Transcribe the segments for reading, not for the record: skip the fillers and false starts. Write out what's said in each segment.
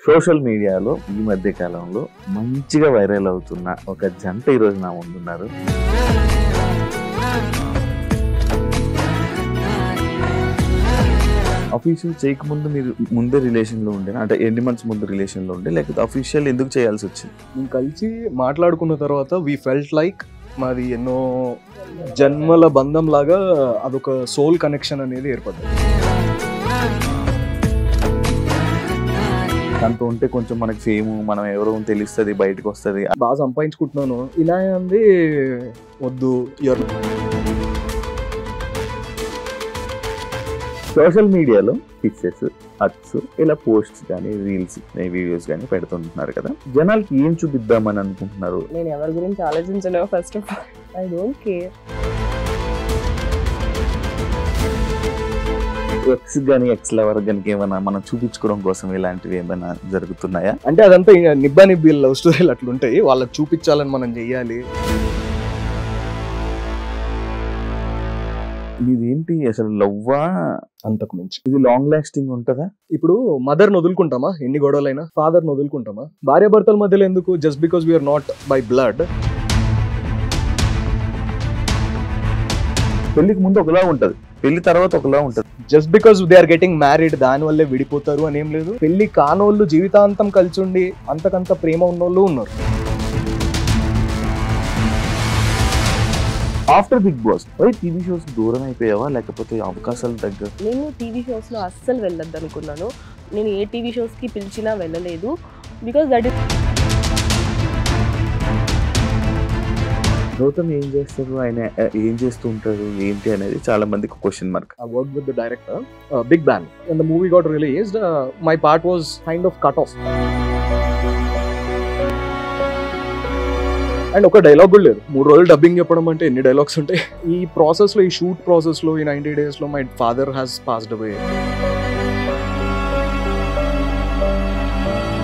Social మీడియాలో ఈ మధ్య కాలంలో మంచిగా వైరల్ అవుతున్న ఒక జంట ఈరోజు నా ముందున్నారు. అఫీషియల్ చేయకముందు మీరు ముందే రిలేషన్లో ఉండే, అంటే ఎన్ని మంత్స్ ముందు రిలేషన్లో ఉండే, లేకపోతే అఫీషియల్ ఎందుకు చేయాల్సి వచ్చింది? మేము కలిసి మాట్లాడుకున్న తర్వాత వీ ఫెల్ట్ లైక్ మాది ఎన్నో జన్మల బంధం లాగా అదొక సోల్ కనెక్షన్ అనేది ఏర్పడ్డది. దాంతో ఉంటే కొంచెం మనకి ఫేమ్, మనం ఎవరో తెలుస్తుంది, బయటకు వస్తుంది. బాగా సంపాదించుకుంటున్నాను, ఇలా అంది వద్దు. సోషల్ మీడియాలో పిక్చర్స్, హట్స్, ఇలా పోస్ట్స్ కానీ రీల్స్ వీడియోస్ కానీ పెడుతుంటున్నారు కదా, జనాలకి ఏం చూపిద్దామని అనుకుంటున్నారు? నేను ఎవరి గురించి ఆలోచించలేవు. First of all I don't care. Ex కానీ ఎక్స్ లవర్ కానీ ఏమైనా మనం చూపించుకోవడం కోసం ఇలాంటివి ఏమైనా జరుగుతున్నాయా? అంటే అదంతా నిబ్బా నిబ్బి లవ్ స్టోరీలు అట్లుంటాయి, వాళ్ళకి చూపించాలని మనం చెయ్యాలి. ఇదేంటి అసలు లవ్వా? అంతకు మించి ఇది లాంగ్ లాస్టింగ్ ఉంటుందా? ఇప్పుడు మదర్ని వదులుకుంటామా ఎన్ని గొడవలైనా? ఫాదర్ని వదులుకుంటామా? భార్యాభర్తల మధ్యలో ఎందుకు? Just because we're not by blood. పెళ్లికి ముందు ఒకలా ఉంటది, పెళ్లి తర్వాత ఒకలా ఉంటది. Just because they are getting married దాని వల్లే విడిపోతారు అని ఏం లేదు. పెళ్లి కానోళ్ళు జీవితాంతం కలిసి ఉండి అంతకంత ప్రేమ ఉన్నోళ్ళు ఉన్నారు. After Bigg Boss TV shows దూరం అయిపోయావా, లేకపోతే అవకాశాలు తగ్గ? నేను టీవీ షోస్ లో అస్సలు వెళ్ళొద్దు అనుకున్నాను. నేను ఏ టీవీ షోస్ కి పిలిచినా వెళ్ళలేదు. బికాస్ దట్ ఇస్ గౌతమ్ ఏం చేస్తారు, ఆయన ఏం చేస్తూ ఉంటారు ఏంటి అనేది చాలా మందికి question mark. I worked with the director, Big Bang. When the movie got released, my part was kind of cut off. And ఒక డైలాగ్ కూడా లేదు. 3 రోజులు డబ్బింగ్ చెప్పడం అంటే ఎన్ని డైలాగ్స్ ఉంటాయి? ఈ ప్రాసెస్లో, ఈ షూట్ ప్రాసెస్లో, ఈ 90 daysలో my father has passed away.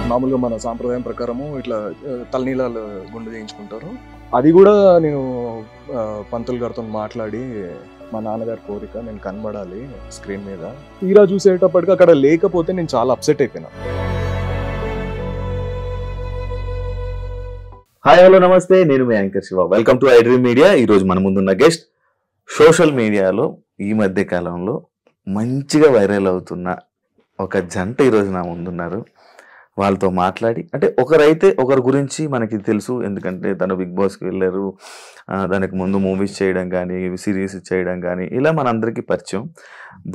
మామూలుగా మన సాంప్రదాయం ప్రకారము ఇట్లా తలనీలాలు గుండు చేయించుకుంటారు. అది కూడా నేను పంతులు గారితో మాట్లాడి, మా నాన్నగారి కోరిక నేను కనబడాలి స్క్రీన్ మీద. తీరా చూసేటప్పటికి అక్కడ లేకపోతే నేను చాలా అప్సెట్ అయిపోయినా. హాయ్, హలో, నమస్తే. నేను మీ anchor Shiva. Welcome to iDream Media. ఈరోజు మన ముందున్న గెస్ట్ సోషల్ మీడియాలో ఈ మధ్య కాలంలో మంచిగా వైరల్ అవుతున్న ఒక జంట ఈరోజు నా ముందున్నారు. వాళ్ళతో మాట్లాడి, అంటే ఒకరైతే ఒకరి గురించి మనకి తెలుసు, ఎందుకంటే తను బిగ్ బాస్కి వెళ్ళారు, దానికి ముందు మూవీస్ చేయడం కానీ సిరీస్ చేయడం కానీ ఇలా మనందరికీ పరిచయం.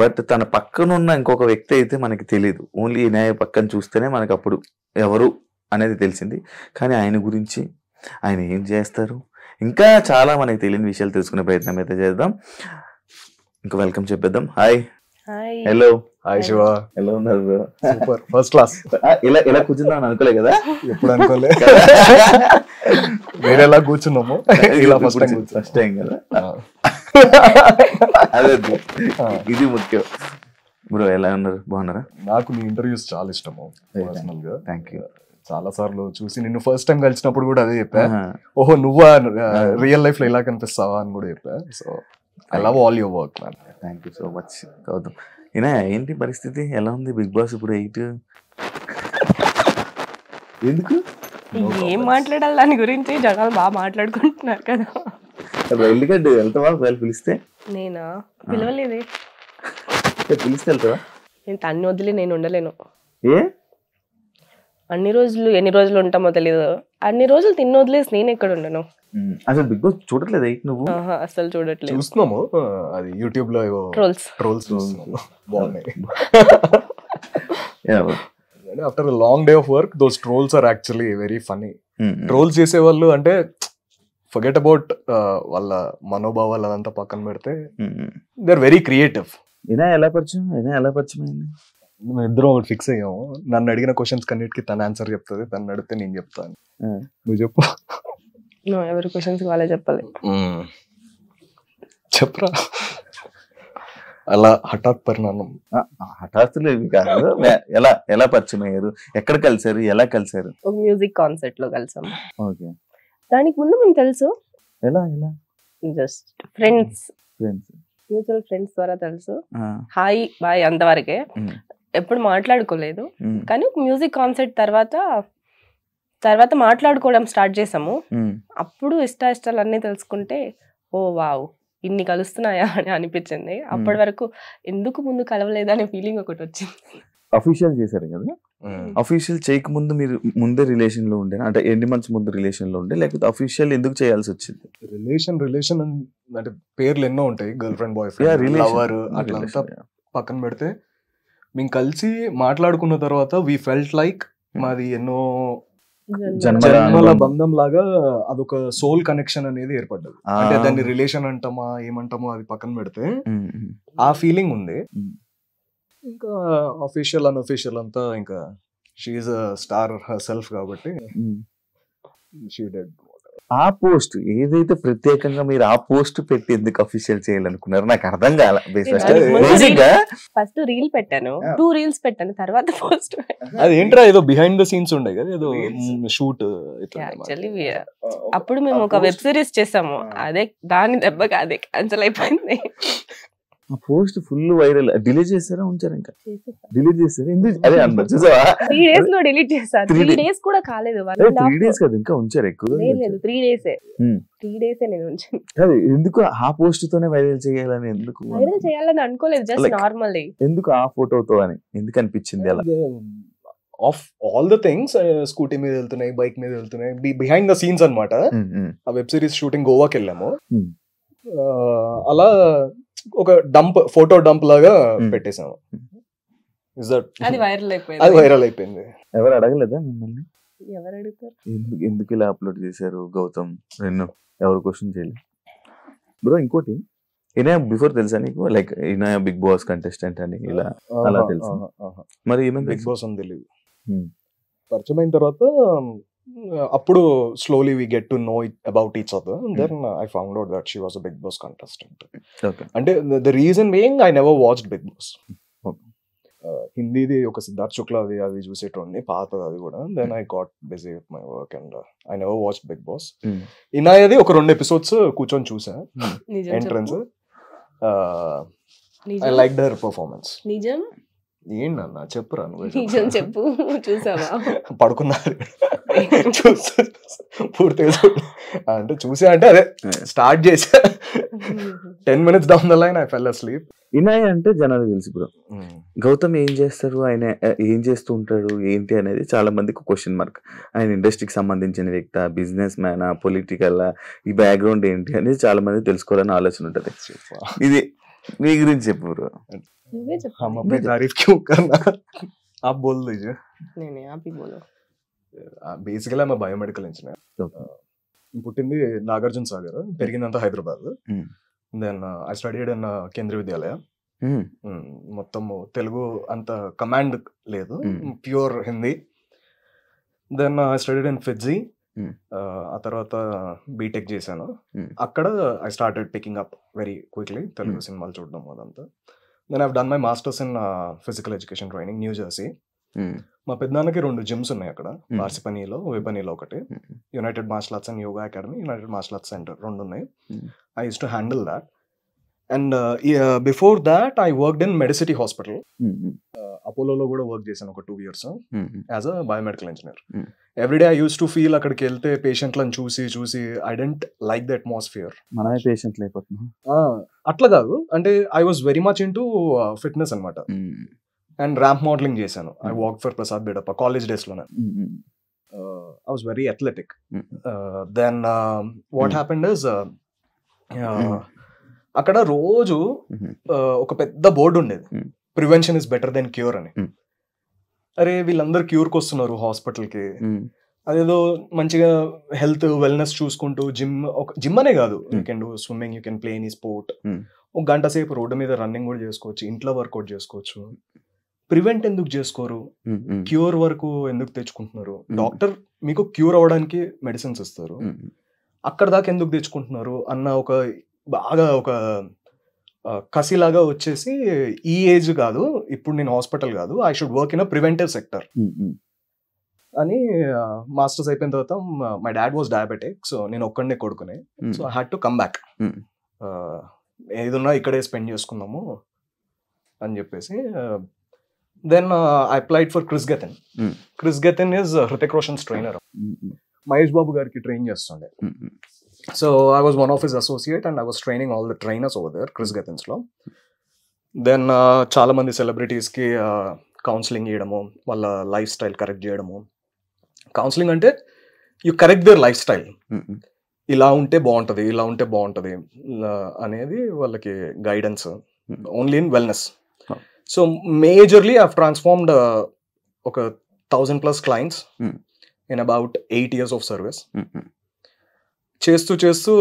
బట్ తన పక్కనున్న ఇంకొక వ్యక్తి అయితే మనకి తెలియదు. ఓన్లీ ఈయన పక్కన చూస్తేనే మనకు అప్పుడు ఎవరు అనేది తెలిసింది. కానీ ఆయన గురించి, ఆయన ఏం చేస్తారు, ఇంకా చాలా మనకి తెలియని విషయాలు తెలుసుకునే ప్రయత్నం అయితే చేద్దాం. ఇంకా వెల్కమ్ చెప్పేద్దాం. హాయ్. హలో. హాయ్ శివ, ఎలా ఉన్నారు? Super, first class. ఇలా కూర్చుందాం అని అనుకోలే కదా, ఎప్పుడు అనుకోలే. వేరేలా కూర్చున్నాము, ఇలా ఫస్ట్ టైం కదా. అదే, ఇది ముఖ్యం. బ్రో ఎలా ఉన్నారు? బాగున్నారా? నాకు నీ ఇంటర్వ్యూస్ చాలా ఇష్టము పర్సనల్ గా. Thank you. చాలా సార్లు చూసి, నిన్ను ఫస్ట్ టైం కలిసినప్పుడు కూడా అదే చెప్పా, ఓహో నువ్వా రియల్ లైఫ్ లో ఇలా కనిపిస్తావా అని కూడా చెప్పా. So I love all your work man. Thank you so much Gautam. ఈయన ఏంటి పరిస్థితి, ఎలా ఉంది బిగ్ బాస్ ఇప్పుడు 8? ఎందుకు ఏం మాట్లాడాలి దాని గురించి? జనాలు బాగా మాట్లాడుకుంటున్నారు కదా. ఎందుకంటే వెళ్తావా ఒకవేళ పిలిస్తే? నేనా? పిలవలేదే. పిలిస్తే వెళ్తావా? నేను తన్ని వదిలి నేను ఉండలేను. ఏ అన్ని రోజులు ఎన్ని రోజులు ఉంటామో తెలియదు. అన్ని రోజులు తిన్న వదిలేసి నేను ఎక్కడ ఉండను. అసలు బిగ్ బాస్ చూడట్లేదు నువ్వు? అసలు చూడట్లేదు. చూస్తున్నాము, అది యూట్యూబ్ లో ట్రోల్స్ బాగున్నాయి. After long day of work those trolls are actually very funny. Trolls చేసేవాళ్ళు అంటే ఫర్గెట్ అబౌట్ వాళ్ళ మనోభావాలు అదంతా పక్కన పెడితే దే ఆర్ వెరీ క్రియేటివ్. ఎలా పరిచయం అయింది? మేము ఇద్దరం ఒకటి ఫిక్స్ అయ్యాము. నన్ను అడిగిన క్వశ్చన్స్ కన్నిటికి తన ఆన్సర్ చెప్తుంది, తను అడిగితే నేను చెప్తాను. నువ్వు చెప్పు. ఎవరి క్వశ్చన్స్ వాళ్ళే చెప్పాలి. చెప్పరా. అలా హఠాత్ పరిణామం. హఠాత్తులు ఇవి కాదు. ఎలా పరిచయం అయ్యారు, ఎక్కడ కలిసారు, ఎలా కలిసారు? ఒక మ్యూజిక్ కాన్సర్ట్ లో కలిసాము. ఓకే. దానికి ముందు మేము తెలుసు. ఎలా? జస్ట్ ఫ్రెండ్స్, మ్యూచువల్ ఫ్రెండ్స్ ద్వారా తెలుసు. హాయ్ బాయ్ అంతవరకే. ఎప్పుడు మాట్లాడుకోలేదు. కానీ మ్యూజిక్ కాన్సర్ట్ తర్వాత మాట్లాడుకోవడం స్టార్ట్ చేసాము. అప్పుడు ఇష్టాలు అన్నీ తెలుసుకుంటే ఓ వావ్ ఇన్ని కలుస్తున్నాయా అని అనిపించింది. అప్పటి వరకు ఎందుకు ముందు కలవలేదు అనే ఫీలింగ్ ఒకటి వచ్చింది. అఫీషియల్ చేశారు కదా, అఫీషియల్ చేయక ముందు మీరు ముందే రిలేషన్ లో ఉండే, అంటే ఎన్ని మంత్స్ ముందు రిలేషన్ లో ఉండే, లేకపోతే అఫీషియల్ ఎందుకు చేయాల్సి వచ్చింది? రిలేషన్ అంటే పేర్లు ఎన్నో ఉంటాయి, girl friend, boy friend, lover, అట్లంతా పక్కన పెడితే మేము కలిసి మాట్లాడుకున్న తర్వాత వి ఫెల్ట్ లైక్ మాది ఎన్నో జన్మల బంధం లాగా అదొక సోల్ కనెక్షన్ అనేది ఏర్పడ్డది. అంటే దాన్ని రిలేషన్ అంటామా ఏమంటామో అది పక్కన పెడితే ఆ ఫీలింగ్ ఉంది. ఇంకా అఫీషియల్ అన్అఫీషియల్ అంతా ఇంకా she's a star herself కాబట్టి షీ డిడ్. ఆ పోస్ట్ ఏదైతే ప్రత్యేకంగా మీరు ఆ పోస్ట్ పెట్టి ఎందుకు అఫీషియల్ చేయాలనుకున్నారు నాకు అర్థం కాల. ఫస్ట్ రీల్ పెట్టాను, 2 రీల్స్ పెట్టాను, తర్వాత పోస్ట్. అది ఏంట్రా ఏదో బిహైండ్ ద సీన్స్ ఉండే కదా, ఏదో షూట్. యాక్చువల్లీ అప్పుడు మేము ఒక వెబ్ సిరీస్ చేసాము, అదే దాని దెబ్బకి అదే క్యాన్సిల్ అయిపోయింది. ఆ పోస్ట్ ఫుల్ వైరల్. డిలీట్ చేస్తారా ఉంచారా? ఇంకా డిలీట్ చేస్తారా? ఎందుకు? అదే అన్న చూసావా, 3 days లో డిలీట్ చేశాను. 3 days కూడా కాలేదు, 3 days కాదు ఇంకా ఉంచారు ఎక్కువ. లేదు 3 days 3 days నేను ఉంచాను. అదే ఎందుకు ఆ పోస్ట్ తోనే వైరల్ చేయాలని, ఎందుకు వైరల్ చేయాలని అనుకోలేదు, జస్ట్ నార్మల్లీ. ఎందుకు ఆ ఫోటోతో అని ఎందుకు అనిపించింది అలా? Of all the things, scooty మీద వెళ్తున్నాయి, బైక్ మీద వెళ్తున్నాయి, బిహైండ్ ద సీన్స్ అన్నమాట. ఆ వెబ్ సిరీస్ షూటింగ్ గోవాకి వెళ్ళాము. అలా ఒక ఫోటో డంప్ లాగా పెట్టేసాము. అది వైరల్ అయిపోయింది. ఎవరు అడగలేదా మిమ్మల్ని? ఎవరు అడుగుతారు ఎందుకు ఇలా అప్లోడ్ చేశారు గౌతమ్ రెన్ను? ఎవరు క్వశ్చన్ చేయలేదు బ్రో. ఇంకోటి, ఈయన బిఫోర్ తెలుసా నీకు, లైక్ ఈయన బిగ్ బాస్ కంటెస్టెంట్ అని ఇలా అలా తెలుసు? మరి ఏమైనా బిగ్ బాస్ అని తెలియదు. పరిచయం అయిన తర్వాత అప్పుడు slowly we get to know about each other. Then I found out that she was a Bigg Boss contestant. అంటే the reason being I never watched Bigg Boss. హిందీది ఒక సిద్ధార్థ్ శుక్లాది అది చూసేటోడిని, పాతది అది కూడా. Then I got busy with my work and I never watched Bigg Boss. ఇనాయది ఒక 2 episodes కూర్చొని చూసా. Entrance I liked her performance. నిజం ఏంటన్నా చెప్పురా, నిజం చెప్పు. చూసావా? పడుకున్నారు పూర్తిగా అంటే చూసా, అంటే అదే స్టార్ట్ చేసా. 10 minutes down the line I fell asleep. ఇనాయ్ అంటే జనాలు తెలుసు బ్రో. గౌతమ్ ఏం చేస్తారు, ఆయన ఏం చేస్తూ ఉంటాడు ఏంటి అనేది చాలా మందికి క్వశ్చన్ మార్క్. ఆయన ఇండస్ట్రీకి సంబంధించిన వ్యక్తి, బిజినెస్ మ్యానా, పొలిటికల్, ఈ బ్యాక్గ్రౌండ్ ఏంటి అనేది చాలా మంది తెలుసుకోవాలని ఆలోచన ఉంటుంది. ఇది మీ గురించి చెప్పు బ్రో. బేసికలీ ఆమె బయోమెడికల్ ఇంజనీర్. పుట్టింది నాగార్జున సాగర్, పెరిగిందంతా Hyderabad. Then I studied in Kendriya Vidyalaya. మొత్తం తెలుగు అంత కమాండ్ లేదు, pure Hindi. Then I studied in Fiji. ఆ తర్వాత బీటెక్ చేశాను. అక్కడ I started picking up very quickly Telugu సినిమాలు చూడడం అదంతా. Then I've done my masters in physical education training, New Jersey. మా పెద్దనాన్నకి 2 gyms ఉన్నాయి అక్కడ, పార్సిపనీలో, వేపనీలో ఒకటి. United Martial arts and yoga academy, United Martial Arts Center 2 ఉన్నాయి. I use to handle that. And before that I worked in Medicity hospital. అపోలోలో కూడా వర్క్ చేశాను ఒక 2 years as a biomedical engineer. Everyday I use to feel అక్కడికి వెళ్తే పేషెంట్లను చూసి I don't like the atmosphere. మనమే పేషెంట్ లేకపోతున్నాం అట్లా కాదు, అంటే I was very much into fitness అనమాట. అండ్ ర్యాంప్ మోడలింగ్ చేశాను. I walk for Prasad బేడప్ప college డేస్లోనే. I was very athletic. Then what happened is అక్కడ రోజు ఒక పెద్ద బోర్డు ఉండేది, prevention is better than cure అని. అరే వీళ్ళందరూ క్యూర్కి వస్తున్నారు హాస్పిటల్కి, అదేదో మంచిగా హెల్త్ వెల్నెస్ చూసుకుంటూ జిమ్ అనే కాదు, you can do swimming, you can play any sport, 1 గంట సేపు రోడ్డు మీద రన్నింగ్ కూడా చేసుకోవచ్చు, ఇంట్లో వర్కౌట్ చేసుకోవచ్చు. ప్రివెంట్ ఎందుకు చేసుకోరు, క్యూర్ వరకు ఎందుకు తెచ్చుకుంటున్నారు? డాక్టర్ మీకు క్యూర్ అవ్వడానికి మెడిసిన్స్ ఇస్తారు, అక్కడ దాకా ఎందుకు తెచ్చుకుంటున్నారు అన్న ఒక బాగా ఒక కసిలాగా వచ్చేసి, ఈ ఏజ్ కాదు ఇప్పుడు నేను హాస్పిటల్ కాదు, I should work in a preventive sector అని. మాస్టర్స్ అయిపోయిన తర్వాత my dad was diabetic, so నేను ఒక్కడనే కొడుకునే. So I had to come back. ఏదున్నా ఇక్కడే స్పెండ్ చేసుకుందాము అని చెప్పేసి Then I applied for Chris Gethin. Chris Gethin is Hrithik Roshan's trainer. Mahesh Babu gariki train chestunde. So I was one of his associate and I was training all the trainers over there, Chris Gethin's lo. Then చాలా మంది celebrities కి counselling చేయడము, వాళ్ళ life style correct చేయడము. Counselling అంటే you correct their life style, ఇలా ఉంటే బాగుంటుంది, ఇలా ఉంటే బాగుంటుంది అనేది వాళ్ళకి guidance, only in wellness. So majorly I transformed ఒక 1,000+ clients in about 8 years of service. చేస్తూ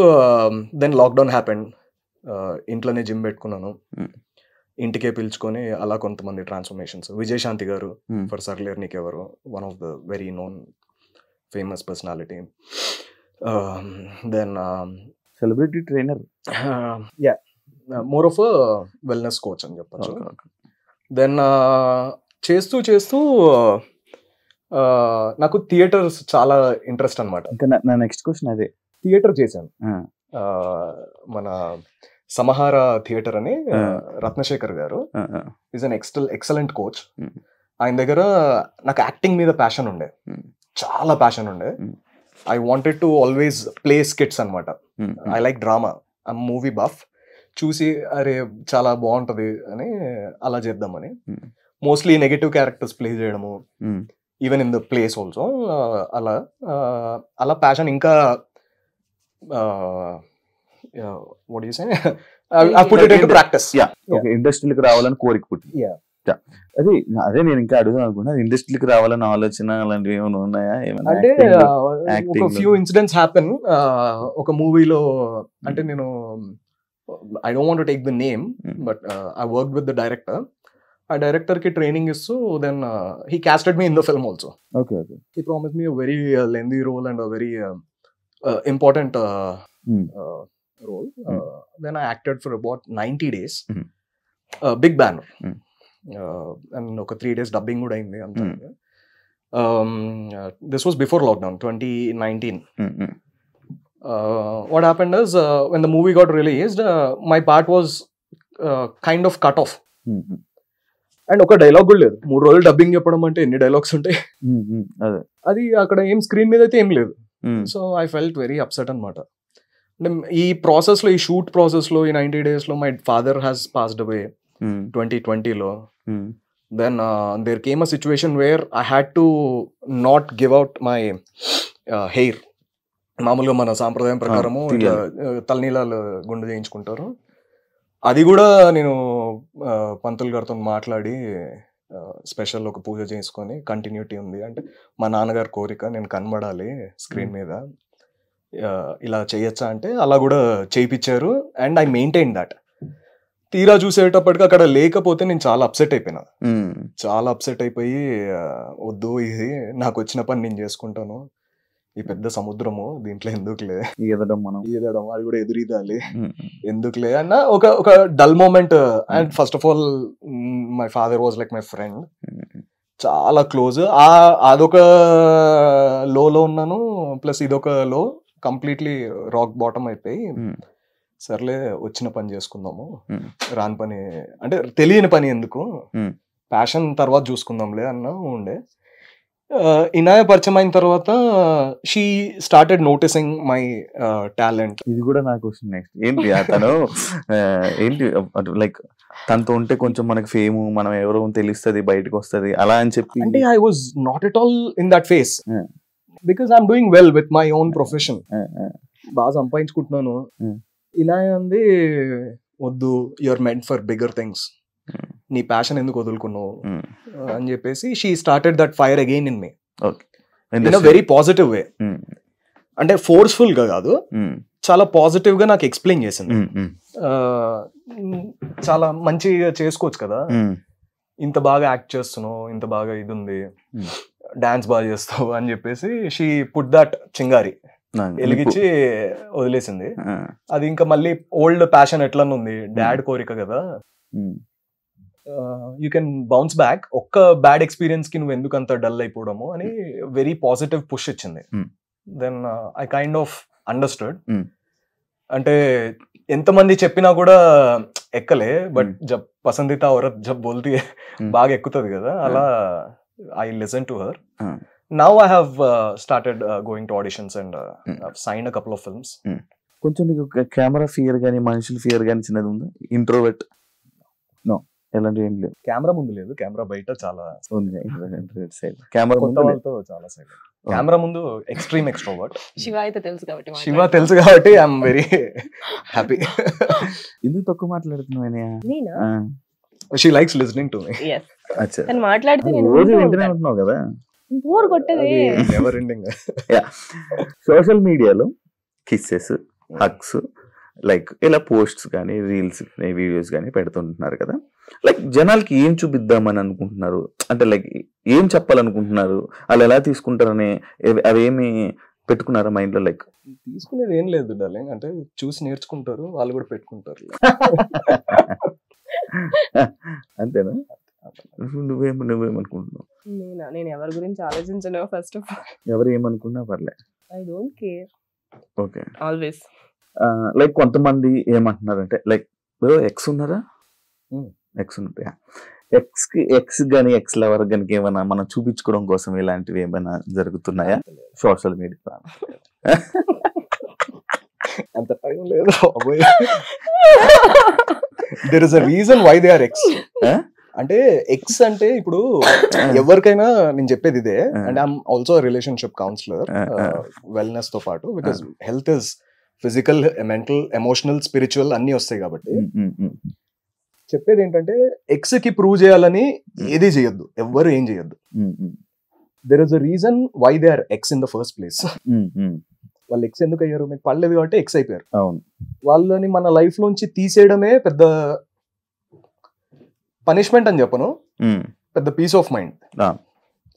దెన్ లాక్డౌన్ హ్యాపెండ్. ఇంట్లోనే జిమ్ పెట్టుకున్నాను, ఇంటికే పిలుచుకొని అలా కొంతమంది ట్రాన్స్ఫర్మేషన్స్. విజయశాంతి గారు ఫర్ సర్లేర్ నీకెవరు, one of the very known famous personality. Then celebrity trainer, yeah more of wellness coach అని చెప్పచ్చు. దెన్ చేస్తూ నాకు థియేటర్స్ చాలా ఇంట్రెస్ట్ అనమాట. ఇంకా నా నెక్స్ట్ క్వశ్చన్ అదే. థియేటర్ చేశాను, మన సమహార థియేటర్ అని రత్నశేఖర్ గారు ఈజ్ అన్ ఎక్సలెంట్ కోచ్. ఆయన దగ్గర నాకు యాక్టింగ్ మీద ప్యాషన్ ఉండే, చాలా ప్యాషన్ ఉండే. I wanted to always play skits అనమాట. I like drama, I movie buff. చూసి అరే చాలా బాగుంటది అని అలా చేద్దామని మోస్ట్లీ నెగటివ్ క్యారెక్టర్స్ ప్లే చేయడము, even in the plays also. అలా ప్యాషన్ ఇంకా what do you say? I put it into practice. ఇండస్ట్రీకి రావాలని కోరిక పుట్టింది. అదే నేను ఇంకా అడుగుదాం అనుకున్నా, ఇండస్ట్రీకి రావాలని ఆలోచన అలాంటివి ఏమైనా ఉన్నాయా? అంటే ఒక ఫ్యూ ఇన్సిడెంట్స్ హ్యాపెన్. ఒక మూవీలో అంటే నేను I don't want to take the name, but I work with the director. ఆ డైరెక్టర్ కి ట్రైనింగ్ ఇస్తూ then he casted me in the film also. He promised me a very lengthy role and a very important role. Then I acted for about 90 days. Big banner. And oka 3 days dubbing kuda ayindi anta. This was before lockdown, 2019. What happened is when the movie got released, my part was kind of cut off. And ఒక dialogue కూడా లేదు. 3 రోజులు dubbing చెప్పడం అంటే ఎన్ని dialogues ఉంటాయి? అది అక్కడ ఏం స్క్రీన్ మీద అయితే ఏం లేదు. So I felt very upset అనమాట. అంటే ఈ ప్రాసెస్లో, ఈ షూట్ ప్రాసెస్లో, ఈ 90 daysలో my father has passed away 2020లో. Then there came a situation where I had to not give out my hair. మామూలుగా మన సాంప్రదాయం ప్రకారము ఇట్లా తలనీలాలు గుండు చేయించుకుంటారు. అది కూడా నేను పంతులు గారితో మాట్లాడి స్పెషల్ ఒక పూజ చేసుకొని కంటిన్యూటీ ఉంది అంటే మా నాన్నగారి కోరిక, నేను కనబడాలి స్క్రీన్ మీద, ఇలా చేయొచ్చా అంటే అలా కూడా చేయించారు. And I maintain that. తీరా చూసేటప్పటికి అక్కడ లేకపోతే నేను చాలా అప్సెట్ అయిపోయినా. చాలా అప్సెట్ అయిపోయి వద్దు, ఇది నాకు వచ్చిన పని నేను చేసుకుంటాను, ఈ పెద్ద సముద్రము దీంట్లో ఎందుకులే ఈదడం, అది కూడా ఎదురీదాలి, ఎందుకులే అన్న ఒక dull moment. And first of all my father was like my friend, చాలా క్లోజ్. అదొక లోలో ఉన్నాను, ప్లస్ ఇదొక లో, కంప్లీట్లీ రాక్ బాటమ్ అయిపోయి సర్లే వచ్చిన పని చేసుకుందాము, రాని పని అంటే తెలియని పని ఎందుకు, ప్యాషన్ తర్వాత చూసుకుందాంలే అన్న ఉండే. ఇనాయ పరిచయం అయిన తర్వాత she started noticing my talent. ఇది కూడా నా క్వశ్చన్ నెక్స్ట్. ఏంటి అతను ఏంటి లైక్ తనతో ఉంటే కొంచెం మనకి ఫేమ్, మనం ఎవరో తెలుస్తుంది, బయటకు వస్తుంది అలా అని చెప్పి? అంటే I was not at all in that phase because I'm doing well with my own profession. బాగా సంపాదించుకుంటున్నాను. ఇనాయ అంది వద్దు, you're meant for bigger things, నీ ప్యాషన్ ఎందుకు వదులుకున్నావు అని చెప్పేసి she started that fire again in me in a very positive way. అంటే ఫోర్స్ఫుల్ గా కాదు, చాలా పాజిటివ్ గా నాకు ఎక్స్ప్లెయిన్ చేసింది. చాలా మంచిగా చేసుకోవచ్చు కదా, ఇంత బాగా యాక్ట్ చేస్తున్నావు, ఇంత బాగా ఇది ఉంది, డాన్స్ బాగా చేస్తావు అని చెప్పేసి షీ పుట్ దట్ చింగారి వెలిగించి వదిలేసింది. అది ఇంకా మళ్ళీ ఓల్డ్ ప్యాషన్ ఎట్లా ఉంది, డాడ్ కోరిక కదా, యూ కెన్ బౌన్స్ బ్యాక్. ఒక్క బ్యాడ్ ఎక్స్పీరియన్స్ కి నువ్వు ఎందుకు అంత డల్ అయిపోవడము అని వెరీ పాజిటివ్ పుష్ ఇచ్చింది. Then I kind of understood. అంటే ఎంతమంది చెప్పినా కూడా ఎక్కలే, బట్ పసందీతా ఔరత్ జబ్ బోల్తీ బాగా ఎక్కుతుంది కదా, అలా I listen to her. Now I have started going to auditions and signed a couple of films. కొంచెం నీకు కెమెరా ఫియర్ కానీ మనుషుల ఫియర్ కానీ చిన్నది ఉందా? ఇంట్రోవర్ట్? నో, ఎలాంటి ఏం లేదు. కెమెరా ముందు లేదు, కెమెరా బయట చాలా ఉంది. కెమెరా కొత్త వాళ్ళతో చాలా సైలెంట్. కెమెరా ముందు ఎక్స్ట్రీమ్ ఎక్స్ట్రోవర్ట్. శివ అయితే తెలుసు కాబట్టి శివ తెలుసు కాబట్టి ఐఎమ్ వెరీ హ్యాపీ. ఎందుకు తక్కువ మాట్లాడుతున్నావు? నేనా? She likes listening to me. Yes. తను మాట్లాడితే నేను రోజు వింటూనే ఉంటున్నావు కదా, బోర్ కొట్టేది. Never ending. సోషల్ మీడియాలో కిస్సెస్, హగ్స్, లైక్ ఇలా పోస్ట్స్ కానీ రీల్స్ కానీ వీడియోస్ కానీ పెడుతుంటున్నారు కదా. లైక్ జనాలకి ఏం చూపిద్దామని అనుకుంటున్నారు, అంటే లైక్ ఏం చెప్పాలనుకుంటున్నారు, వాళ్ళు ఎలా తీసుకుంటారని అవేమి పెట్టుకున్నారా మైండ్ లో? లైక్ తీసుకునేది ఏం లేదు డార్లింగ్, అంటే చూసి నేర్చుకుంటారు, వాళ్ళు కూడా పెట్టుకుంటారు. అంతేనా? నువ్వేమనుకుంటున్నావు? నేను ఎవరి గురించి ఆలోచించను. ఫస్ట్ ఆఫ్ ఆల్ ఎవరు ఏమనుకున్నా పర్లే, I don't care. Okay. Always like కొంతమంది ఏమంటున్నారంటే లైక్ ఎక్స్ ఉన్నారా, ఎక్స్ ఉంటాయా, ఎక్స్ కానీ ఎక్స్ లవర్ కానీ ఏమైనా మనం చూపించుకోవడం కోసం ఇలాంటివి ఏమైనా జరుగుతున్నాయా సోషల్ మీడియా? అంత టైం లేదు. There is a reason why they are ex. అంటే ఎక్స్ అంటే ఇప్పుడు ఎవరికైనా నేను చెప్పేది ఇదే, and I'm also relationship counsellor wellness తో పాటు, because health is physical, mental, emotional, spiritual అన్ని వస్తాయి కాబట్టి చెప్పేది ఏంటంటే ఎక్స్ కి ప్రూవ్ చేయాలని ఏది చేయొద్దు, ఎవ్వరు ఏం చేయొద్దు. There is a reason why they are ex in the first place. వాళ్ళు ఎక్స్ ఎందుకు అయ్యారు? మీకు పడలేదు కాబట్టి ఎక్స్ అయిపోయారు. వాళ్ళని మన లైఫ్ లోంచి తీసేయడమే పెద్ద పనిష్మెంట్ అని చెప్పను, పెద్ద పీస్ ఆఫ్ మైండ్.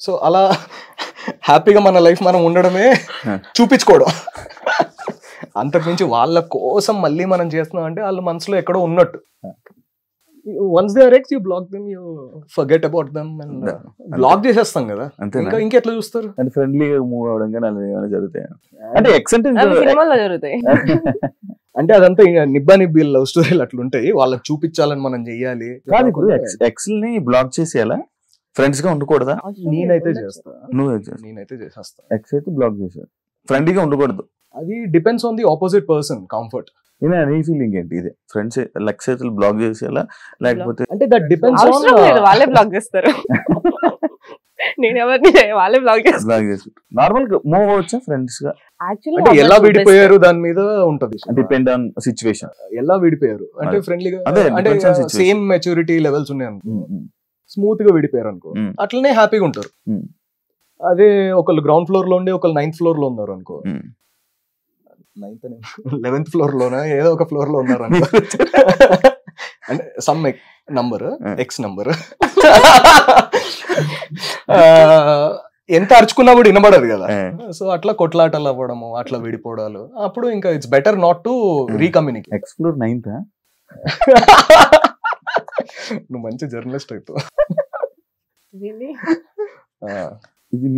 సో అలా హ్యాపీగా మన లైఫ్ మనం ఉండడమే చూపించుకోవడం. అంతకుమించి వాళ్ళ కోసం మళ్ళీ మనం చేస్తున్నాం అంటే వాళ్ళ మనసులో ఎక్కడో ఉన్నట్టు. Once they are ex, you block them, you forget about them and block చేసేస్తాం కదా. ఇంకెట్లా చూస్తారు? అంటే ఫ్రెండ్లీగా మూవ్ అవడం కానీ అలా ఏమైనా జరుగుతాయి అంటే ఎక్స్ అంటే సినిమాలో జరుగుతాయి. అంటే అదంతా నిబ్బా నిబ్బి లవ్ స్టోరీలు అట్లా ఉంటాయి, వాళ్ళకి చూపించాలని మనం చెయ్యాలి. కాదు, ఇప్పుడు ఎక్స్ ని బ్లాక్ చేసేయాలా? ఫ్రెండ్స్ గా ఉండకూడదా? నేనైతే చేస్తా. నేనైతే చేసేస్తా. ఎక్స్ అయితే బ్లాక్ చేసాను, ఫ్రెండ్లీగా ఉండకూడదు. అది depends on the opposite person comfort. నీ ఫీలింగ్ ఏంటి? ఇదే ఫ్రెండ్స్ లెక్స్ అయితే బ్లాక్ చేసేయాలా లేకపోతే? అంటే దట్ డిపెండ్స్ ఆన్, వాళ్ళే బ్లాక్ చేస్తారు. నేను ఎవరిని వాళ్ళే బ్లాక్ చేస్తారు. నార్మల్ గా మూవ్ అవచ్చా ఫ్రెండ్స్ గా? అంటే ఎలా విడిపోయారు దాని మీద ఉంటది, డిపెండ్ ఆన్ సిచ్యువేషన్. ఎలా విడిపోయారు అంటే ఫ్రెండ్లీగా, అంటే సేమ్ మెచ్యూరిటీ లెవెల్స్ ఉన్నాయి అనుకో, స్మూత్ గా విడిపోయారు అనుకో, అట్లనే హ్యాపీగా ఉంటారు. అదే ఒకళ్ళు గ్రౌండ్ ఫ్లోర్ లో ఉండి ఒకళ్ళు 9th ఫ్లోర్ లో ఉన్నారు అనుకో, 11th ఫ్లోర్ లోనా ఏదో ఒక ఫ్లోర్ లో ఉన్నారు అనుకో, అంటే సమ్ నంబర్, ఎక్స్ నంబర్, ఎంత అరుచుకున్నా కూడా వినబడదు కదా. సో అట్లా కొట్లాటలు అవ్వడము, అట్లా విడిపోవడాలు, అప్పుడు ఇంకా it's better not to recommunicate. Explore 9th. నువ్వు మంచి జర్నలిస్ట్ అవుతావు. ఇది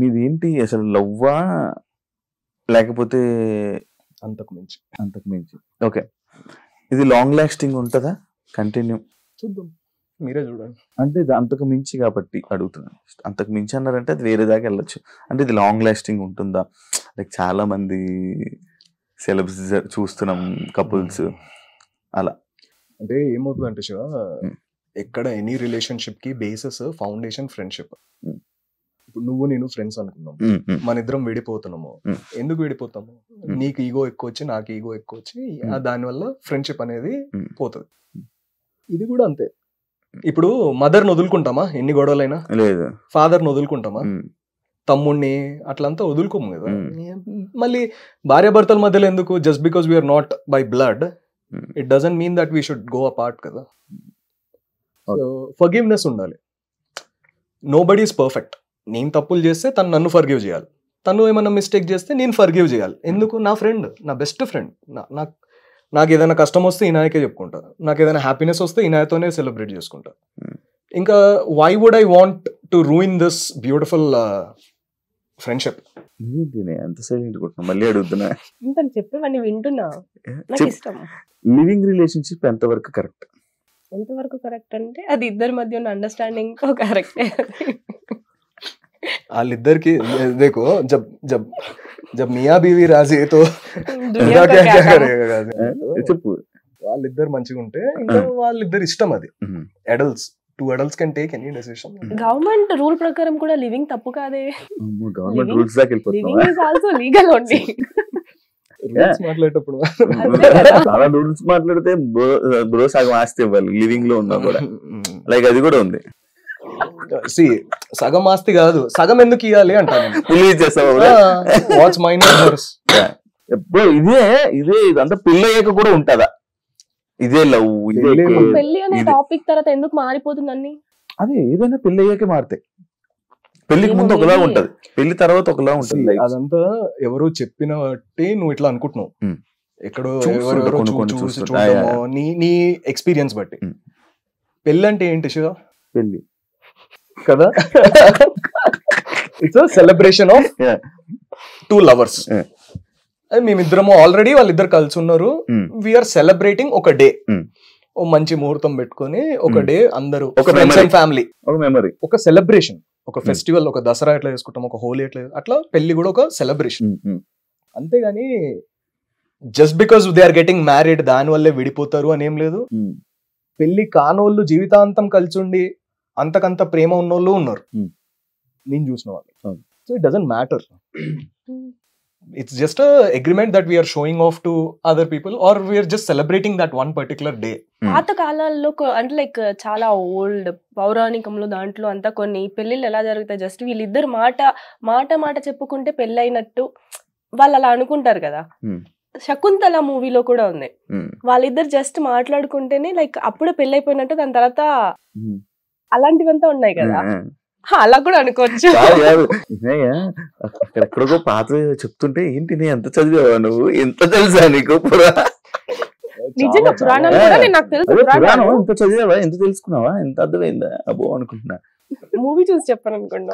మీది ఏంటి అసలు? లవ్వా లేకపోతే అంతకు మించి? ఓకే. ఇది లాంగ్ లాస్టింగ్ ఉంటుందా? కంటిన్యూ? చూద్దాం, మీరే చూడండి. అంటే ఇది అంతకు మించి కాబట్టి అడుగుతున్నాను. అంతకు మించి అన్నారంటే అది వేరే దాకా వెళ్ళొచ్చు. అంటే ఇది లాంగ్ లాస్టింగ్ ఉంటుందా? లైక్ చాలా మంది సెలబ్స్ చూస్తున్నాం, కపుల్స్ అలా. అంటే ఏమవుతుందంటే శివ, ఎక్కడ ఎనీ రిలేషన్షిప్ కి బేసిస్, ఫౌండేషన్ ఫ్రెండ్షిప్. ఇప్పుడు నువ్వు నేను ఫ్రెండ్స్ అనుకున్నాము, మన ఇద్దరం విడిపోతున్నాము. ఎందుకు విడిపోతాము? నీకు ఈగో ఎక్కువ వచ్చి నాకు ఈగో ఎక్కువ వచ్చి దానివల్ల ఫ్రెండ్షిప్ అనేది పోతుంది. ఇది కూడా అంతే. ఇప్పుడు మదర్ని వదులుకుంటామా ఎన్ని గొడవలైనా? లేదు. ఫాదర్ని వదులుకుంటామా? తమ్ముడిని అట్లంతా వదులుకోము కదా. మళ్ళీ భార్యాభర్తల మధ్యలో ఎందుకు? Just because we're not by blood, it doesn't mean that we should go apart కదా. సో ఫర్గివ్నెస్ ఉండాలి. Nobody is perfect. నేను తప్పులు చేస్తే తను నన్ను ఫర్గివ్ చేయాలి, తను ఏమైనా మిస్టేక్ చేస్తే నేను ఫర్గివ్ చేయాలి. ఎందుకు? నా ఫ్రెండ్, నా బెస్ట్ ఫ్రెండ్. నాకు ఏదైనా కష్టం వస్తే ఈనాయకే చెప్పుకుంటా, నాకు ఏదైనా హ్యాపీనెస్ వస్తే ఈనాయతోనే సెలబ్రేట్ చేసుకుంటా. ఇంకా why would I want to ruin this beautiful friendship? ఎంత సైలెంట్ కొట్టినా మళ్ళీ అడుగుతున్నా. చెప్పేవన్నీ వింటున్నా. నాకు ఇష్టం. లివింగ్ రిలేషన్షిప్ ఎంతవరకు కరెక్ట్? ఎంతవరకు కరెక్ట్ అంటే అది ఇద్దరి మధ్య ఉన్న అండర్స్టాండింగ్ తో కరెక్టే. వాళ్ళిద్దరికి देखो जब जब जब मियां बीवी राजी तो దునియా क्या కా क्या క్యా करेगा చెప్పు. వాళ్ళిద్దరు మంచిగా ఉంటే ఇంకా వాళ్ళిద్దరు ఇష్టం. అది adults, 2 adults can take any decision. Government rule ప్రకారం కూడా లివింగ్ తప్పు కాదే. గవర్నమెంట్ రూల్స్ దాకా వెళ్ళిపోతున్నావా? Living is also legal only. Rules మాట్లాడేటప్పుడు అంతే కదా. చాలా రూల్స్ మాట్లాడితే బ్రో సగం ఆస్తి ఇవ్వాలి లివింగ్ లో ఉన్నా కూడా. లైక్ అది కూడా ఉంది. సగం ఆస్తి కాదు, సగం ఎందుకు ఇవ్వాలి అంటాను. రిలీజ్ చేస్తావు వాట్స్ మైన్ ఎప్పుడు ఇదే ఇదే ఇదంతా పెళ్ళయ్యాక కూడా ఉంటదా? ఇదే లవ్ ఇదే పెళ్లి అనే టాపిక్ తర్వాత ఎందుకు మారిపోతుంది అన్ని? అదే ఏదైనా పెళ్లి అయ్యాకే మారుతాయి. పెళ్లికి ముందు ఒకలా ఉంటది, పెళ్లి తర్వాత ఒకలా ఉంటది. అదంతా ఎవరు చెప్పిన బట్టి నువ్వు ఇట్లా అనుకుంటున్నావు. ఎక్కడో ఎవరెవరో చూసి చూడటమో నీ ఎక్స్పీరియన్స్ బట్టి. పెళ్లి అంటే ఏంటి శివ? పెళ్లి కదా, ఇట్స్ సెలబ్రేషన్ ఆఫ్ 2 lovers. మేమిద్దరము ఆల్రెడీ వాళ్ళిద్దరు కలిసి ఉన్నారు. వీఆర్ సెలబ్రేటింగ్ ఒక డే, ఓ మంచి ముహూర్తం పెట్టుకొని ఒక డే అందరూ ఒక ఫ్యామిలీ, ఒక మెమరీ, ఒక సెలబ్రేషన్, ఒక ఫెస్టివల్, ఒక దసరా ఎట్లా చేసుకుంటాం, ఒక హోలీ ఎట్లా, అట్లా పెళ్లి కూడా ఒక సెలబ్రేషన్. అంతేగాని just because they are getting married దాని వల్లే విడిపోతారు అని ఏం లేదు. పెళ్లి కానోళ్ళు జీవితాంతం కలిసి ఉండి అంతకంత ప్రేమ ఉన్నోళ్ళు ఉన్నారు, నేను చూసిన వాళ్ళు. So it doesn't matter. It's just a agreement that we are showing off to other people, or we are just celebrating that one particular day. పాత కాలాల్లో అంటే లైక్ చాలా ఓల్డ్ పౌరాణికంలో దాంట్లో అంతా కొన్ని పెళ్లిళ్ళు ఎలా జరుగుతాయి, జస్ట్ వీళ్ళిద్దరు మాట చెప్పుకుంటే పెళ్లి అయినట్టు వాళ్ళు అలా అనుకుంటారు కదా. శకుంతల మూవీలో కూడా ఉంది, వాళ్ళిద్దరు జస్ట్ మాట్లాడుకుంటేనే లైక్ అప్పుడే పెళ్లి అయిపోయినట్టు, దాని తర్వాత అలాంటివంతా ఉన్నాయి కదా. అలా కూడా అనుకోవచ్చు. అక్కడెక్కడికో పాత చెప్తుంటే ఏంటి నీ ఎంత చదివావా నువ్వు, ఎంత తెలుసా నీకు నిజంగా పురాణాలు కూడా నాకు తెలుసు. పురాణం ఎంత చదివావా, ఎంత తెలుసుకున్నావా, ఎంత అర్థమైందా అబ్బో అనుకుంటున్నా. మూవీ చూసి చెప్పాను అనుకున్నా.